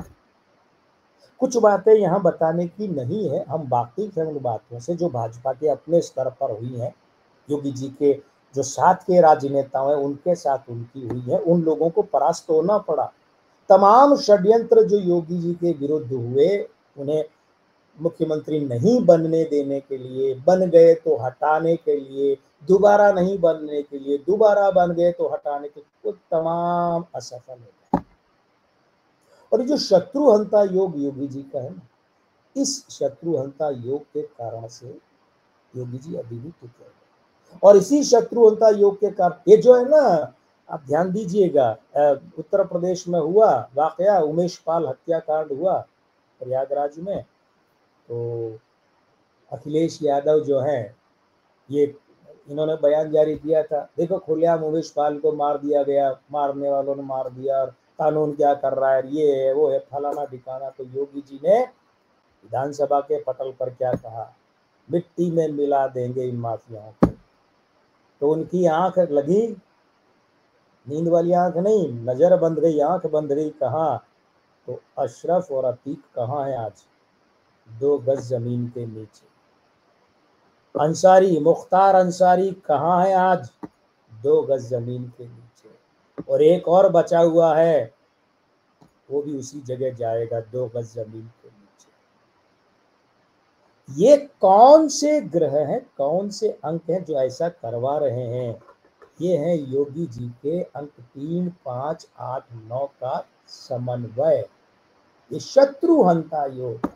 कुछ बातें यहाँ बताने की नहीं है, हम बाकी चंद बातों से जो भाजपा के अपने स्तर पर हुई हैं, योगी जी के जो साथ के राजनेताओं हैं उनके साथ उनकी हुई है, उन लोगों को परास्त होना पड़ा। तमाम षड्यंत्र जो योगी जी के विरुद्ध हुए, उन्हें मुख्यमंत्री नहीं बनने देने के लिए, बन गए तो हटाने के लिए, दोबारा नहीं बनने के लिए, दोबारा बन गए तो हटाने के, वो तमाम असफल हो गए। और ये जो शत्रुहंता योग योगी जी का है ना, इस शत्रुहंता योग के कारण से योगी जी अभी भी टिके हुए। और इसी शत्रुहंता योग के कारण ये जो है ना, आप ध्यान दीजिएगा, उत्तर प्रदेश में हुआ वाकया, उमेश पाल हत्याकांड हुआ प्रयागराज में, तो अखिलेश यादव जो हैं, ये इन्होंने बयान जारी किया था, देखो खुलेआम उमेश पाल को मार दिया गया, मारने वालों ने मार दिया, और कानून क्या कर रहा है, ये है वो है, फलाना ठिकाना। तो योगी जी ने विधानसभा के पटल पर क्या कहा, मिट्टी में मिला देंगे इन माफियाओं को। तो उनकी आंख लगी, नींद वाली आंख नहीं, नजर बंद गई, आंख बंद गई। कहाँ? तो अशरफ और अतीक कहाँ है आज? 2 गज जमीन के नीचे। अंसारी, मुख्तार अंसारी कहाँ है आज? 2 गज जमीन के नीचे। और एक और बचा हुआ है, वो भी उसी जगह जाएगा, 2 गज जमीन के नीचे। ये कौन से ग्रह हैं, कौन से अंक हैं जो ऐसा करवा रहे हैं? ये है योगी जी के अंक 3, 5, 8, 9 का समन्वय, ये शत्रुहंता योग।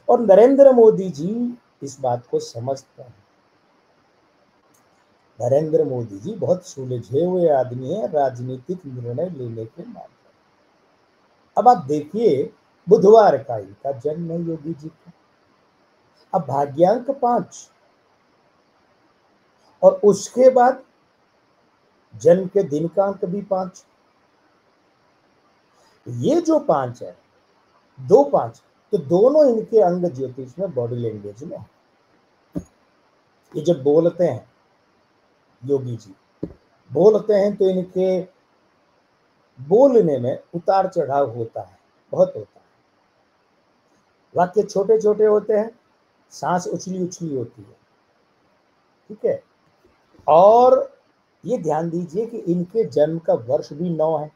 और नरेंद्र मोदी जी इस बात को समझते हैं। नरेंद्र मोदी जी बहुत सुलझे हुए आदमी हैं राजनीतिक निर्णय लेने के मामले। अब आप देखिए, बुधवार का इनका जन्म है योगी जी का। अब भाग्यांक 5, और उसके बाद जन्म के दिन का अंक भी 5। ये जो 5 है, 2, 5, तो दोनों इनके अंग ज्योतिष में, बॉडी लैंग्वेज में, ये जब बोलते हैं योगी जी, बोलते हैं तो इनके बोलने में उतार चढ़ाव होता है, बहुत होता है। वाक्य छोटे छोटे होते हैं, सांस उछली उछली होती है, ठीक है। और ये ध्यान दीजिए कि इनके जन्म का वर्ष भी 9 है,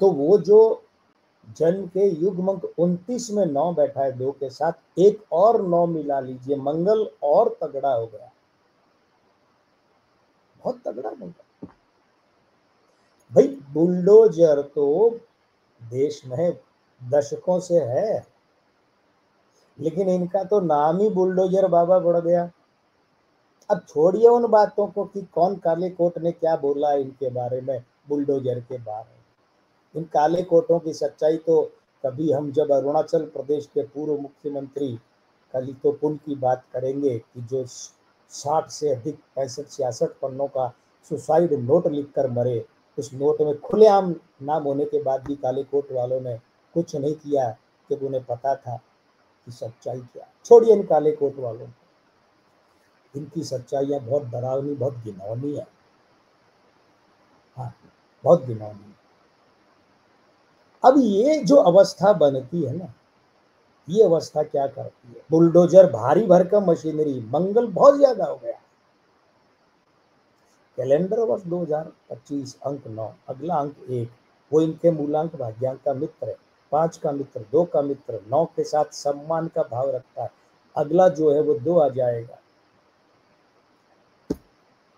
तो वो जो जन्म के युग्मक 29 में 9 बैठा है 2 के साथ, एक और 9 मिला लीजिए, मंगल और तगड़ा हो गया, बहुत तगड़ा मंगल। भाई बुलडोजर तो देश में दशकों से है, लेकिन इनका तो नाम ही बुलडोजर बाबा पड़ गया। अब छोड़िए उन बातों को कि कौन काले कोट ने क्या बोला इनके बारे में, बुलडोजर के बारे में। इन काले कोटों की सच्चाई तो कभी हम जब अरुणाचल प्रदेश के पूर्व मुख्यमंत्री कलितोपुल की बात करेंगे, कि जो 60 से अधिक 65-66 पन्नों का सुसाइड नोट लिखकर मरे, उस नोट में खुलेआम नाम होने के बाद भी काले कोट वालों ने कुछ नहीं किया, कि उन्हें पता था कि सच्चाई क्या। छोड़िए इन काले कोट वालों को, इनकी सच्चाइयाँ बहुत डरावनी, बहुत घिनौनी है। हाँ, बहुत घिनौनी। अब ये जो अवस्था बनती है ना, ये अवस्था क्या करती है, बुलडोजर भारी भरकम मशीनरी, मंगल बहुत ज्यादा हो गया। कैलेंडर वर्ष 2025 अंक 9, अगला अंक 1, वो इनके मूलांक भाग्यांक का मित्र है, 5 का मित्र, 2 का मित्र, 9 के साथ सम्मान का भाव रखता है। अगला जो है वो 2 आ जाएगा।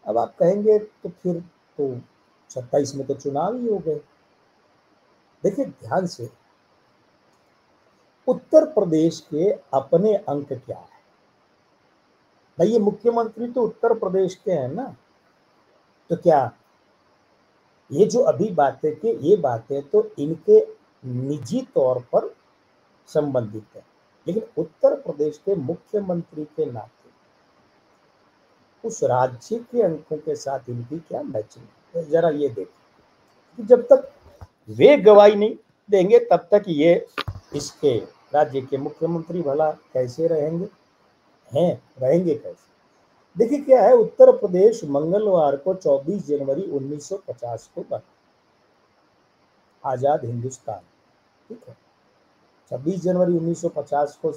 अब आप कहेंगे तो फिर तो 27 में तो चुनाव ही हो गए। देखिए ध्यान से, उत्तर प्रदेश के अपने अंक क्या है भाई? ये मुख्यमंत्री तो उत्तर प्रदेश के हैं ना, तो क्या ये जो अभी बातें की, ये बातें तो इनके निजी तौर पर संबंधित है, लेकिन उत्तर प्रदेश के मुख्यमंत्री के नाते उस राज्य के अंकों के साथ इनकी क्या मैचिंग है, तो जरा ये देखें कि जब तक वे गवाही नहीं देंगे तब तक ये इसके राज्य के मुख्यमंत्री भला कैसे रहेंगे, रहेंगे कैसे? देखिए क्या है, उत्तर प्रदेश मंगलवार को 24 जनवरी 1950 को बना, आजाद हिंदुस्तान, ठीक है। 26 जनवरी 1950 को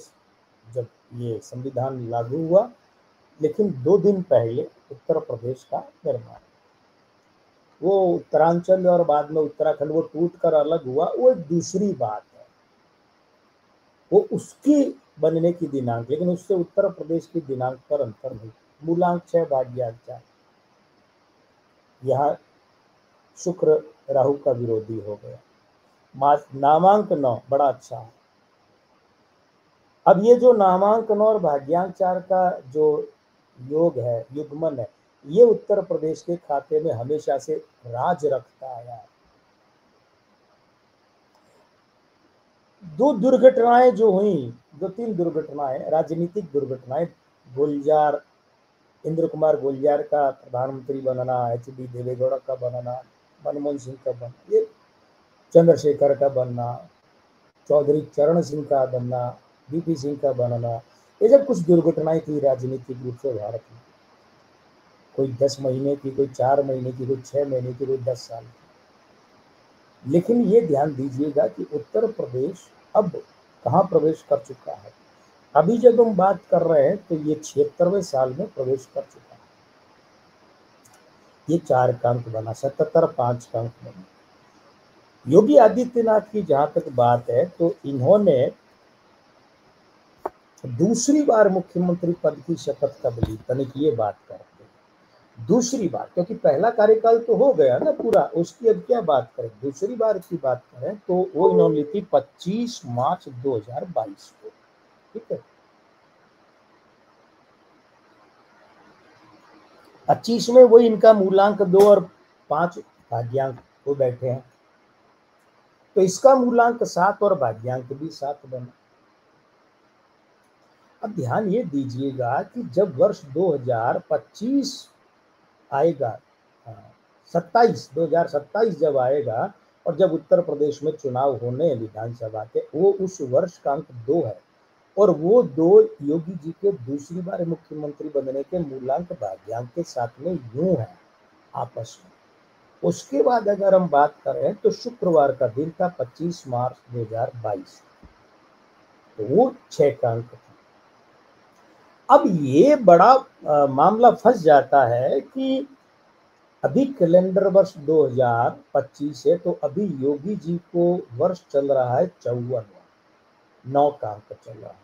जब ये संविधान लागू हुआ, लेकिन 2 दिन पहले उत्तर प्रदेश का निर्माण, वो उत्तरांचल और बाद में उत्तराखंड वो टूट कर अलग हुआ, वो एक दूसरी बात है, वो उसकी बनने की दिनांक, लेकिन उससे उत्तर प्रदेश की दिनांक पर अंतर नहीं। मूलांक 6 भाग्यांक 4, यहाँ शुक्र राहु का विरोधी हो गया। नामांक 9 बड़ा अच्छा है। अब ये जो नामांक 9 और भाग्यांक 4 का जो योग है, युग्मन है, ये उत्तर प्रदेश के खाते में हमेशा से राज रखता आया है। 2 दुर्घटनाएं जो हुई, 2-3 दुर्घटनाएं, राजनीतिक दुर्घटनाएं, गुलजार, इंद्र कुमार गुलजार का प्रधानमंत्री बनना, एच.डी. देवेगौड़ा का बनना, मनमोहन सिंह का बनना, ये चंद्रशेखर का बनना, चौधरी चरण सिंह का बनना, वीपी सिंह का बनना, ये जब कुछ दुर्घटनाएं थी राजनीतिक रूप से भारत में, कोई 10 महीने की, कोई 4 महीने की, कोई 6 महीने की, कोई 10 साल की। लेकिन ये ध्यान दीजिएगा कि उत्तर प्रदेश अब कहाँ प्रवेश कर चुका है। अभी जब हम बात कर रहे हैं तो ये 76वें साल में प्रवेश कर चुका है। ये 4 का अंक बना, 77 5 का अंक बना। योगी आदित्यनाथ की जहां तक बात है तो इन्होंने दूसरी बार मुख्यमंत्री पद की शपथ कब ली, तनिक ये बात करते हैं। दूसरी बार, क्योंकि पहला कार्यकाल तो हो गया ना पूरा, उसकी अब क्या बात करें, दूसरी बार की बात करें तो वो इन्होंने ली थी 25 मार्च 2022 को, ठीक है। 25 में वो इनका मूलांक 2 और 5 भाग्यांक वो बैठे हैं, तो इसका मूलांक 7 और भाग्यांक भी 7 बना। अब ध्यान ये दीजिएगा कि जब वर्ष 2025 आएगा, 2027 जब आएगा और जब उत्तर प्रदेश में चुनाव होने विधानसभा के, वो उस वर्ष का अंक 2 है, और वो 2 योगी जी के दूसरी बार मुख्यमंत्री बनने के मूलांक भाग्यांक के साथ में यूं है आपस में। उसके बाद अगर हम बात करें तो शुक्रवार का दिन था 25 मार्च 2022, तो वो 6 का अंक था। अब ये बड़ा मामला फंस जाता है कि अभी कैलेंडर वर्ष 2025 है, तो अभी योगी जी को वर्ष चल रहा है 54, 9 का अंक चल रहा है।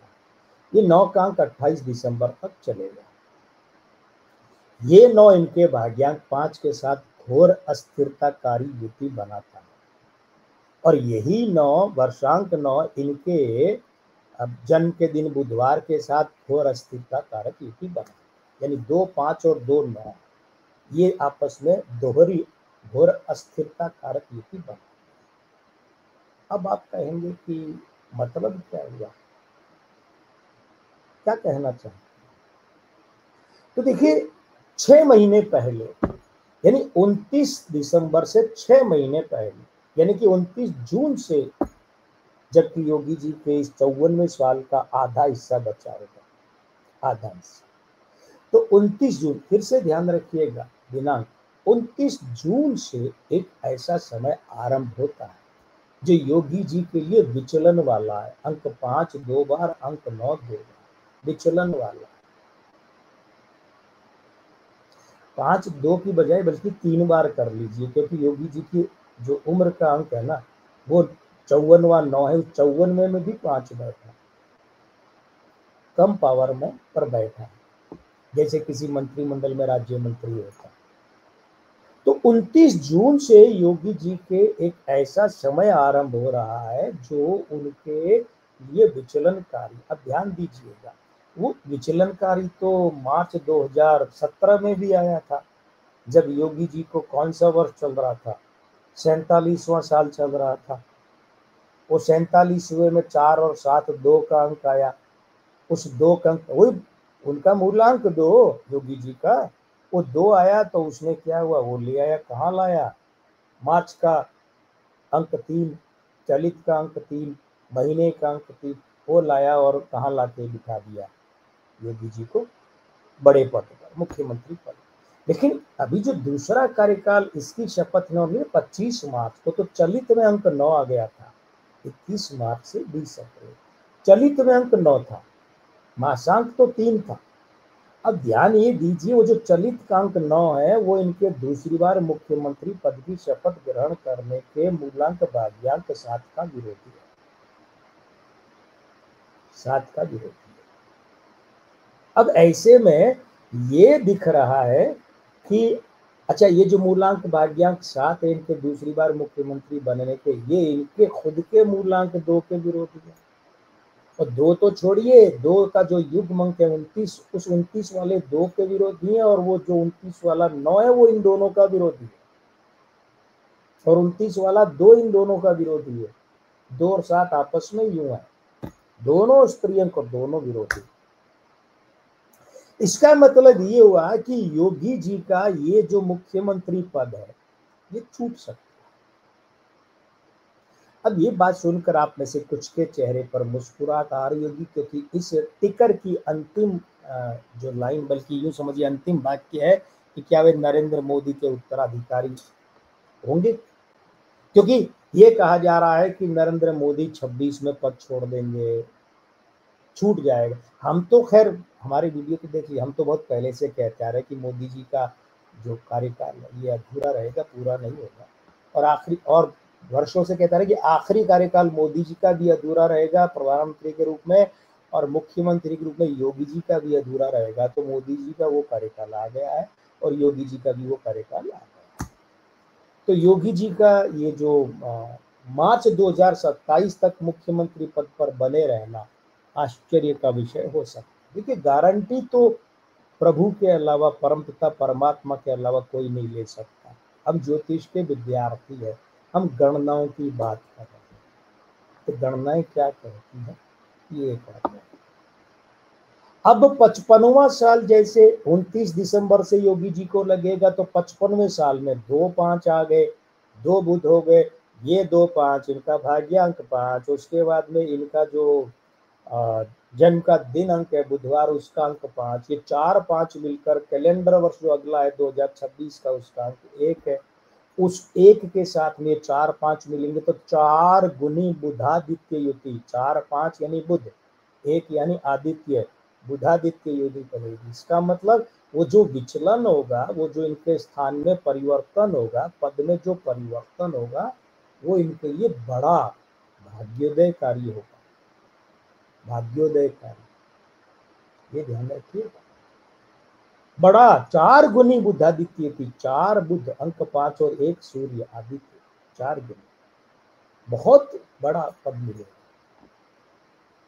ये 9 का अंक 28 दिसंबर तक चलेगा। ये 9 इनके भाग्यांक 5 के साथ घोर अस्थिरताकारी युति बनाता है, और यही 9 वर्षांक 9 इनके अब जन्म के दिन बुधवार के साथ घोर अस्थिरता कारक युति बना, यानी 2 5 और 2 9 ये आपस में दोहरी घोर अस्थिरता कारक युति बना। अब आप कहेंगे कि मतलब क्या हुआ, क्या कहना चाहते? तो देखिए 6 महीने पहले, यानी 29 दिसंबर से 6 महीने पहले, यानी कि 29 जून से, जबकि योगी जी के इस 54वें साल का आधा हिस्सा बचा होगा, आधा हिस्सा, तो 29 जून, फिर से ध्यान रखिएगा दिनांक, 29 जून से एक ऐसा समय आरंभ होता है जो योगी जी के लिए विचलन वाला है। अंक 5 2 बार, अंक 9 2 बार, विचलन वाला। 5 2 की बजाय बल्कि 3 बार कर लीजिए, क्योंकि योगी जी की जो उम्र का अंक है ना, वो 54वां 9 है, 54वें में भी 5 बैठा, कम पावर में पर बैठा, जैसे किसी मंत्रिमंडल में राज्य मंत्री होता। तो 29 जून से योगी जी के एक ऐसा समय आरंभ हो रहा है जो उनके ये विचलनकारी, अब ध्यान दीजिएगा, वो विचलनकारी तो मार्च 2017 में भी आया था, जब योगी जी को कौन सा वर्ष चल रहा था, 47वां साल चल रहा था। वो 47वें में 4 और 7 2 का अंक आया। उस 2 का अंक वही उनका मूलांक 2 योगी जी का, वो 2 आया तो उसने क्या हुआ, वो ले आया, कहाँ लाया, मार्च का अंक 3, चलित का अंक 3, महीने का अंक 3, वो लाया और कहाँ लाके बिठा दिया योगी जी को, बड़े पद पर, मुख्यमंत्री पद। लेकिन अभी जो दूसरा कार्यकाल इसकी शपथ न होगी 25 मार्च को, तो चलित में अंक 9 आ गया था, 21 मार्च से 20 अप्रैल, चलित में अंक 9 था, मासांक तो 3 था। अब ध्यान ये दीजिए, वो जो चलित का अंक 9 है, वो इनके दूसरी बार मुख्यमंत्री पद की शपथ ग्रहण करने के मूलांक भाग्यांक 7 का विरोधी है, 7 का विरोधी है। अब ऐसे में ये दिख रहा है कि अच्छा, ये जो मूलांक भाग्यांक 7 है इनके दूसरी बार मुख्यमंत्री बनने के, ये इनके खुद के मूलांक 2 के विरोधी है। और 2 तो छोड़िए, 2 का जो युग्म अंक है 29, उस 29 वाले 2 के विरोधी है, और वो जो 29 वाला 9 है वो इन दोनों का विरोधी है, और 29 वाला 2 इन दोनों का विरोधी है। 2 और 7 आपस में यूं है, दोनों स्त्रियंक और दोनों विरोधी। इसका मतलब ये हुआ कि योगी जी का ये जो मुख्यमंत्री पद है ये छूट सकता है। अब ये बात सुनकर आप में से कुछ के चेहरे पर मुस्कुराहट आ रही होगी, क्योंकि इस टिकर की अंतिम जो लाइन, बल्कि यूं समझिए अंतिम वाक्य है कि क्या वे नरेंद्र मोदी के उत्तराधिकारी होंगे, क्योंकि ये कहा जा रहा है कि नरेंद्र मोदी 26 में पद छोड़ देंगे, छूट जाएगा। हम तो खैर, हमारी वीडियो को देखिए, हम तो बहुत पहले से कहते आ रहे हैं कि मोदी जी का जो कार्यकाल है ये अधूरा रहेगा, पूरा नहीं होगा, और आखिरी, और वर्षों से कहता रहे कि आखिरी कार्यकाल मोदी जी का भी अधूरा रहेगा प्रधानमंत्री के रूप में, और मुख्यमंत्री के रूप में योगी जी का भी अधूरा रहेगा। तो मोदी जी का वो कार्यकाल आ गया है और योगी जी का भी वो कार्यकाल आ गया है। तो योगी जी का ये जो मार्च 2027 तक मुख्यमंत्री पद पर बने रहना आश्चर्य का विषय हो सकता है। देखिए, गारंटी तो प्रभु के अलावा, परमपिता परमात्मा के अलावा कोई नहीं ले सकता। हम ज्योतिष के विद्यार्थी है, हम गणनाओं की बात कर रहे हैं, तो गणनाएं क्या कहती हैं ये कहते हैं। अब 55वां साल, जैसे 29 दिसंबर से योगी जी को लगेगा, तो 55वें साल में 2 5 आ गए, 2 बुध हो गए, ये 2 5 इनका भाग्यांक 5, उसके बाद में इनका जो जन्म का दिन अंक है बुधवार, उसका अंक 5, ये 4 5 मिलकर कैलेंडर वर्ष जो अगला है 2026 का, उसका अंक 1 है। उस 1 के साथ में 4 5 मिलेंगे तो 4 गुनी बुधादित्य युति, 4 5 यानी बुध, 1 यानी आदित्य, बुधादित्य युति बनेगी। इसका मतलब वो जो विचलन होगा, वो जो इनके स्थान में परिवर्तन होगा, पद में जो परिवर्तन होगा, वो इनके लिए बड़ा भाग्योदयकारी होगा, भाग्योदयकारी, ये ध्यान रखिए। बड़ा 4 गुनी बुधादित्य थी, 4 बुध अंक 5 और 1 सूर्य आदित्य, 4 गुनी, बहुत बड़ा पद मिलेगा।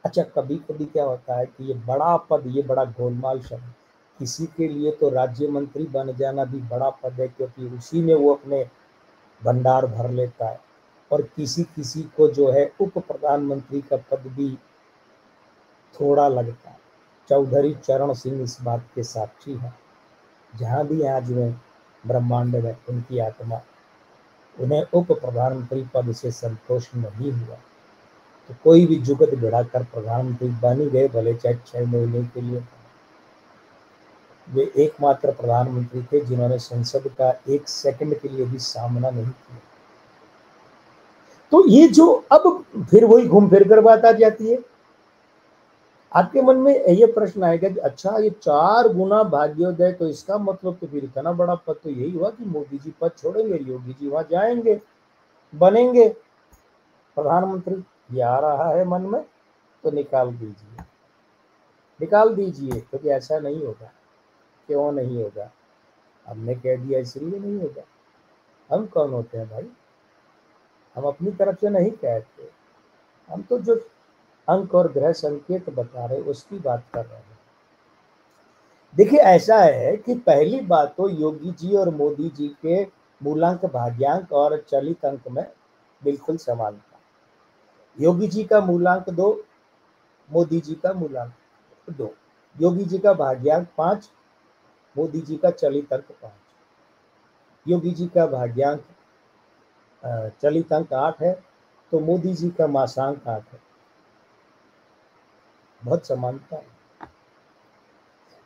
अच्छा, कभी कभी क्या होता है कि ये बड़ा पद, ये बड़ा गोलमाल शब्द, किसी के लिए तो राज्य मंत्री बन जाना भी बड़ा पद है, क्योंकि उसी में वो अपने भंडार भर लेता है, और किसी किसी को जो है उप प्रधानमंत्री का पद भी थोड़ा लगता है। चौधरी चरण सिंह इस बात के साक्षी हैं। जहाँ भी आज में ब्रह्मांड में उनकी आत्मा, उन्हें उप प्रधानमंत्री पद से संतोष नहीं हुआ, तो कोई भी जुगत भिड़ाकर प्रधानमंत्री बन ही गए, भले चाहे 6 महीने के लिए। वे एकमात्र प्रधानमंत्री थे जिन्होंने संसद का 1 सेकंड के लिए भी सामना नहीं किया। तो ये जो अब फिर वही घूम फिर कर बात आ जाती है, आपके मन में ये प्रश्न आएगा कि अच्छा, ये 4 गुना भाग्योदय, तो इसका मतलब तो फिर इतना बड़ा पद तो यही हुआ कि मोदी जी पद छोड़ेंगे, योगी जी वहां जाएंगे, बनेंगे प्रधानमंत्री। ये आ रहा है मन में, तो निकाल दीजिए, निकाल दीजिए, क्योंकि ऐसा नहीं होगा। क्यों नहीं होगा? हमने कह दिया इसलिए नहीं होगा। हम कौन होते हैं भाई? हम अपनी तरफ से नहीं कहते, हम तो जो अंक और ग्रह संकेत बता रहे, उसकी बात कर रहे हैं। देखिए ऐसा है कि पहली बात तो योगी जी और मोदी जी के मूलांक, भाग्यांक और चलित अंक में बिल्कुल समानता। योगी जी का मूलांक 2, मोदी जी का मूलांक 2। योगी जी का भाग्यांक 5, मोदी जी का चलित अंक 5। योगी जी का भाग्यांक चलित अंक 8 है, तो मोदी जी का मासांक 8 है। बहुत समानता है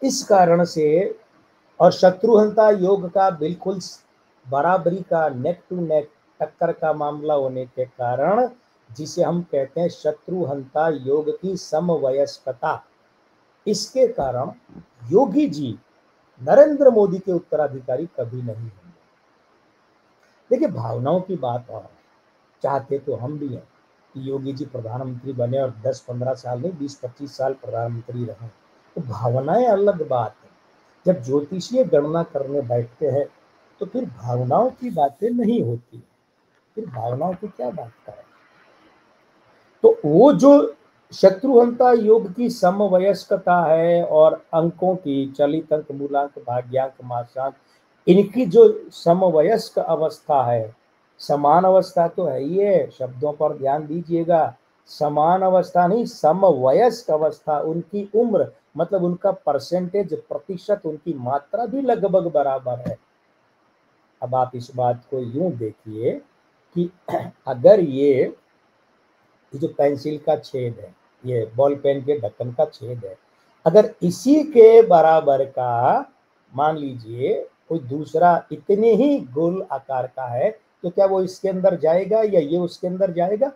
इस कारण से। और शत्रुहंता योग का बिल्कुल बराबरी का, नेक टू नेक टक्कर का मामला होने के कारण जिसे हम कहते हैं शत्रुहंता योग की समवयस्कता, इसके कारण योगी जी नरेंद्र मोदी के उत्तराधिकारी कभी नहीं होंगे। देखिए भावनाओं की बात और है, चाहते तो हम भी हैं कि योगी जी प्रधानमंत्री बने और 10-15 साल नहीं, 20-25 साल प्रधानमंत्री रहे, तो भावनाएं अलग बात है। जब ज्योतिषीय गणना करने बैठते हैं तो फिर भावनाओं की बातें नहीं होती, फिर भावनाओं की क्या बात करें। तो वो जो शत्रुहंता योग की समवयस्कता है और अंकों की चलित अंक, मूलांक, भाग्यांक, मासांक, इनकी जो समवयस्क अवस्था है, समान अवस्था तो है ही है, शब्दों पर ध्यान दीजिएगा, समान अवस्था नहीं, समवयस्क अवस्था। उनकी उम्र मतलब उनका परसेंटेज, प्रतिशत, उनकी मात्रा भी लगभग बराबर है। अब आप इस बात को यूं देखिए कि अगर ये जो पेंसिल का छेद है, ये बॉल पेन के ढक्कन का छेद है, अगर इसी के बराबर का मान लीजिए कोई दूसरा इतने ही गोल आकार का है, तो क्या वो इसके अंदर जाएगा या ये उसके अंदर जाएगा?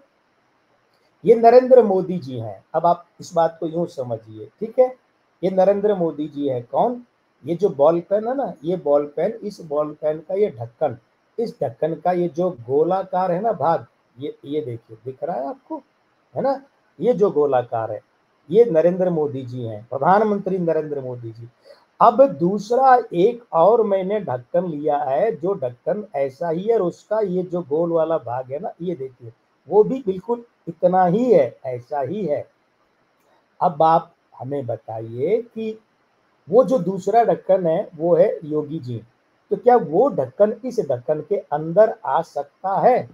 ये नरेंद्र मोदी जी हैं। अब आप इस बात को यूं समझिए, ठीक है, ये नरेंद्र मोदी जी है। कौन? ये जो बॉल पेन है ना, ये बॉल पेन, इस बॉल पेन का ये ढक्कन, इस ढक्कन का ये जो गोलाकार है ना भाग, ये देखिए, दिख रहा है आपको, है ना? ये जो गोलाकार है, ये नरेंद्र मोदी जी हैं, प्रधानमंत्री नरेंद्र मोदी जी। अब दूसरा एक और मैंने ढक्कन लिया है, जो ढक्कन ऐसा ही है, और उसका ये जो गोल वाला भाग है ना, ये देखिए, वो भी बिल्कुल इतना ही है, ऐसा ही है। अब आप हमें बताइए कि वो जो दूसरा ढक्कन है वो है योगी जी, तो क्या वो ढक्कन इस ढक्कन के अंदर आ सकता है?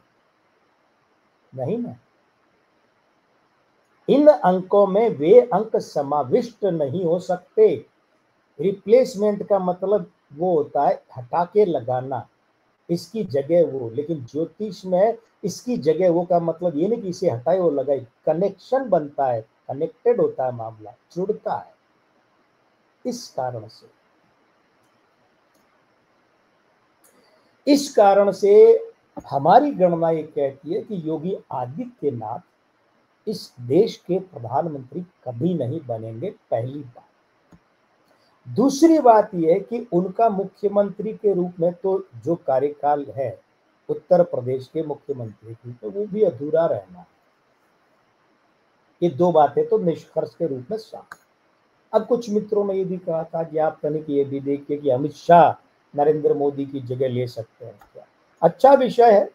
नहीं ना। इन अंकों में वे अंक समाविष्ट नहीं हो सकते। रिप्लेसमेंट का मतलब वो होता है हटा के लगाना, इसकी जगह वो, लेकिन ज्योतिष में इसकी जगह वो का मतलब ये नहीं कि इसे हटाए वो लगाए, कनेक्शन बनता है, कनेक्टेड होता है, मामला जुड़ता है। इस कारण से हमारी गणना ये कहती है कि योगी आदित्यनाथ इस देश के प्रधानमंत्री कभी नहीं बनेंगे, पहली बात। दूसरी बात यह है कि उनका मुख्यमंत्री के रूप में तो जो कार्यकाल है उत्तर प्रदेश के मुख्यमंत्री की, तो वो भी अधूरा रहना है। ये दो बातें तो निष्कर्ष के रूप में साफ। अब कुछ मित्रों ने ये भी कहा था कि आप तनिक ये भी देखिए कि अमित शाह नरेंद्र मोदी की जगह ले सकते हैं क्या। अच्छा विषय है,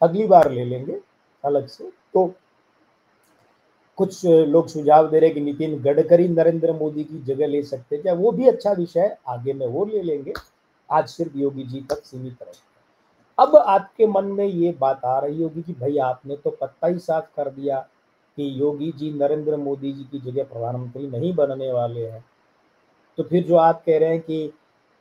अगली बार ले लेंगे अलग से। तो कुछ लोग सुझाव दे रहे हैं कि नितिन गडकरी नरेंद्र मोदी की जगह ले सकते हैं क्या, वो भी अच्छा विषय है, आगे में वो ले लेंगे। आज सिर्फ योगी जी तक सीमित रहे। अब आपके मन में ये बात आ रही होगी कि भाई आपने तो पत्ता ही साफ कर दिया कि योगी जी नरेंद्र मोदी जी की जगह प्रधानमंत्री नहीं बनने वाले हैं, तो फिर जो आप कह रहे हैं कि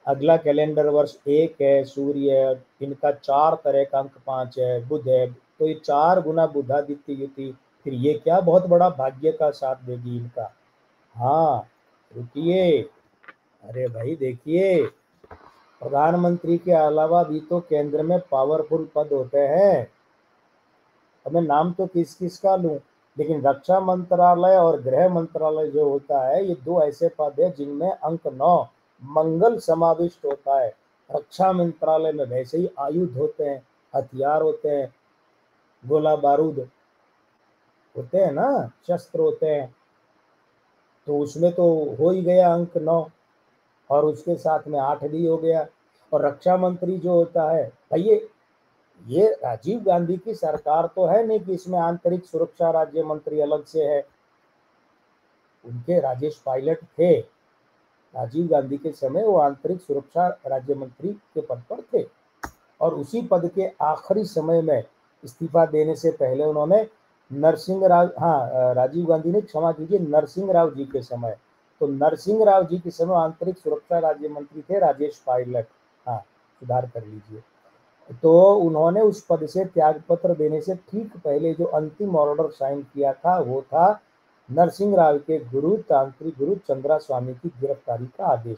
अगला कैलेंडर वर्ष 1 है, सूर्य है, इनका 4 तरह का अंक, 5 है, बुध है, तो ये 4 गुना बुधादित्य युति, फिर ये क्या बहुत बड़ा भाग्य का साथ देगी इनका। हाँ, रुकिए, अरे भाई देखिए, प्रधानमंत्री के अलावा भी तो केंद्र में पावरफुल पद होते हैं। अब मैं नाम तो किस किस का लूं, लेकिन रक्षा मंत्रालय और गृह मंत्रालय जो होता है, ये दो ऐसे पद है जिनमें अंक 9 मंगल समाविष्ट होता है। रक्षा मंत्रालय में वैसे ही आयुध होते हैं, हथियार होते हैं, गोला बारूद होते हैं ना, शस्त्र होते हैं, तो उसमें तो हो ही गया अंक 9, और उसके साथ में 8 भी हो गया। और रक्षा मंत्री जो होता है भाई, ये राजीव गांधी की सरकार तो है नहीं कि इसमें आंतरिक सुरक्षा राज्य मंत्री अलग से है, उनके राजेश पायलट थे। राजीव गांधी के समय वो आंतरिक सुरक्षा राज्य मंत्री के पद पर थे और उसी पद के आखिरी समय में इस्तीफा देने से पहले उन्होंने राजीव गांधी ने, क्षमा कीजिए, नरसिंह राव जी के समय, तो नरसिंह राव जी के समय आंतरिक सुरक्षा राज्य मंत्री थे राजेश पायलट। हाँ, सुधार कर लीजिए। तो उन्होंने उस पद से त्यागपत्र देने से ठीक पहले जो अंतिम ऑर्डर साइन किया था वो था नरसिंह राव के गुरु, तांत्रिक गुरु चंद्रा स्वामी की गिरफ्तारी का आदेश।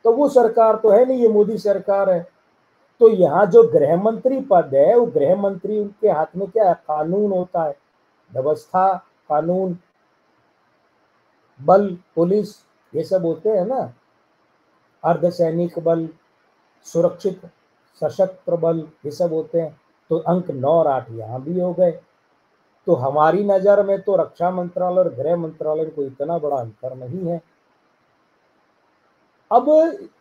तो वो सरकार तो है नहीं, ये मोदी सरकार है। तो यहाँ जो गृह मंत्री पद है, वो गृह मंत्री के हाथ में क्या है? कानून होता है, व्यवस्था, कानून, बल, पुलिस, ये सब होते हैं ना, अर्धसैनिक बल, सुरक्षित सशस्त्र बल, ये सब होते हैं। तो अंक 9 और 8 यहाँ भी हो गए। तो हमारी नजर में तो रक्षा मंत्रालय और गृह मंत्रालय को इतना बड़ा अंतर नहीं है। अब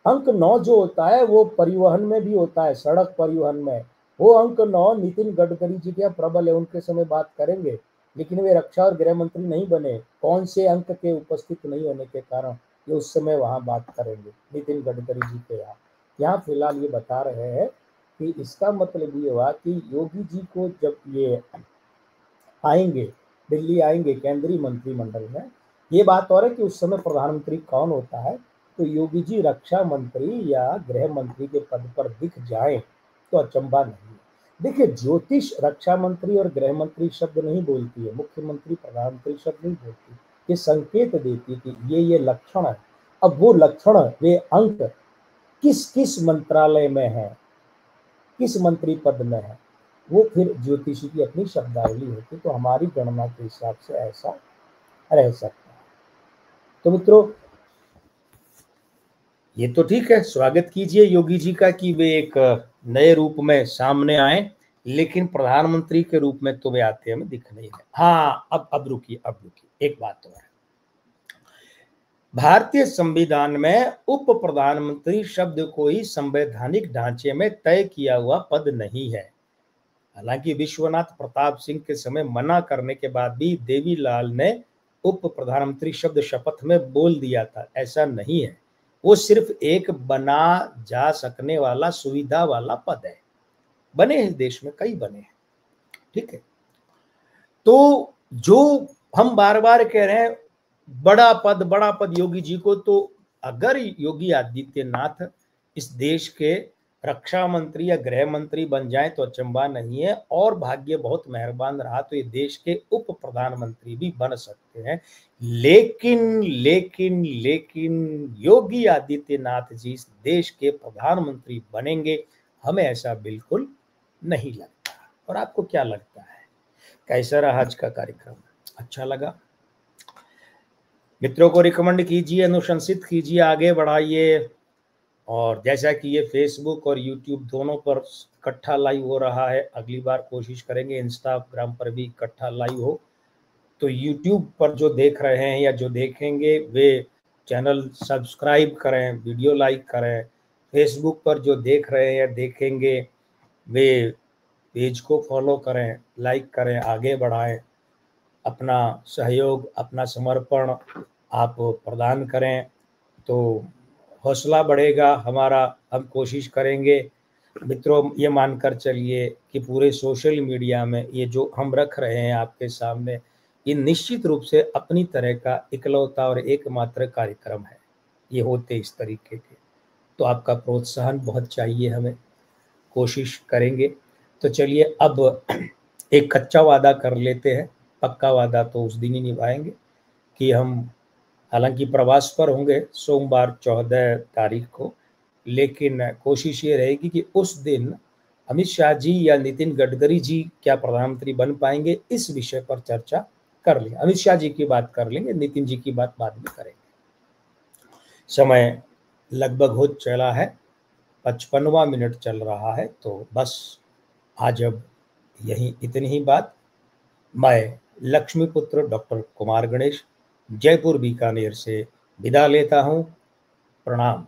अंक 9 जो होता है वो परिवहन में भी होता है, सड़क परिवहन में। वो अंक 9 नितिन गडकरी जी के प्रबल है, उनके समय बात करेंगे, लेकिन वे रक्षा और गृह मंत्री नहीं बने। कौन से अंक के उपस्थित नहीं होने के कारण, ये उस समय वहां बात करेंगे नितिन गडकरी जी के। यहाँ फिलहाल ये बता रहे हैं कि इसका मतलब ये हुआ कि योगी जी को जब ये आएंगे, दिल्ली आएंगे केंद्रीय मंत्रिमंडल में, ये बात और है कि उस समय प्रधानमंत्री कौन होता है। तो योगी जी रक्षा मंत्री या गृह मंत्री के पद पर दिख जाए तो अचंभा नहीं है। देखिए, ज्योतिष रक्षा मंत्री और गृह मंत्री शब्द नहीं बोलती है, मुख्यमंत्री प्रधानमंत्री शब्द नहीं बोलती, ये संकेत देती कि ये लक्षण है। अब वो लक्षण, वे अंक किस किस मंत्रालय में है, किस मंत्री पद में है, वो फिर ज्योतिषी की अपनी शब्दावली होती। तो हमारी गणना के हिसाब से ऐसा रह सकता है। तो मित्रों, ये तो ठीक है, स्वागत कीजिए योगी जी का कि वे एक नए रूप में सामने आए, लेकिन प्रधानमंत्री के रूप में तो वे आते हमें दिख नहीं रहे। हाँ, अब रुकिए, एक बात और है। भारतीय संविधान में उप प्रधानमंत्री शब्द को ही संवैधानिक ढांचे में तय किया हुआ पद नहीं है। हालांकि विश्वनाथ प्रताप सिंह के समय मना करने के बाद भी देवीलाल ने उप प्रधानमंत्री शब्द शपथ में बोल दिया था, ऐसा नहीं है। वो सिर्फ एक बना जा सकने वाला सुविधा वाला पद है। बने हैं देश में, कई बने हैं, ठीक है। तो जो हम बार बार कह रहे हैं बड़ा पद योगी जी को, तो अगर योगी आदित्यनाथ इस देश के रक्षा मंत्री या गृह मंत्री बन जाए तो अचंभा नहीं है, और भाग्य बहुत मेहरबान रहा तो ये देश के उप प्रधानमंत्री भी बन सकते हैं। लेकिन योगी आदित्यनाथ जी इस देश के प्रधानमंत्री बनेंगे, हमें ऐसा बिल्कुल नहीं लगता। और आपको क्या लगता है? कैसा रहा आज का कार्यक्रम? अच्छा लगा? मित्रों को रिकमेंड कीजिए, अनुशंसित कीजिए, आगे बढ़ाइए। और जैसा कि ये फेसबुक और यूट्यूब दोनों पर इकट्ठा लाइव हो रहा है, अगली बार कोशिश करेंगे इंस्टाग्राम पर भी इकट्ठा लाइव हो। तो यूट्यूब पर जो देख रहे हैं या जो देखेंगे वे चैनल सब्सक्राइब करें, वीडियो लाइक करें। फेसबुक पर जो देख रहे हैं या देखेंगे वे पेज को फॉलो करें, लाइक करें, आगे बढ़ाएं। अपना सहयोग, अपना समर्पण आप प्रदान करें तो हौसला बढ़ेगा हमारा। हम कोशिश करेंगे मित्रों, ये मानकर चलिए कि पूरे सोशल मीडिया में ये जो हम रख रहे हैं आपके सामने, ये निश्चित रूप से अपनी तरह का इकलौता और एकमात्र कार्यक्रम है। ये होते इस तरीके के, तो आपका प्रोत्साहन बहुत चाहिए हमें, कोशिश करेंगे। तो चलिए अब एक कच्चा वादा कर लेते हैं, पक्का वादा तो उस दिन ही निभाएंगे कि हम हालांकि प्रवास पर होंगे सोमवार 14 तारीख को, लेकिन कोशिश ये रहेगी कि उस दिन अमित शाह जी या नितिन गडकरी जी क्या प्रधानमंत्री बन पाएंगे, इस विषय पर चर्चा कर लें। अमित शाह जी की बात कर लेंगे, नितिन जी की बात बाद में करेंगे। समय लगभग हो चला है, 55वां मिनट चल रहा है, तो बस आज अब यही इतनी ही बात। मैं लक्ष्मीपुत्र डॉक्टर कुमार गणेश जयपुर बीकानेर से विदा लेता हूँ। प्रणाम।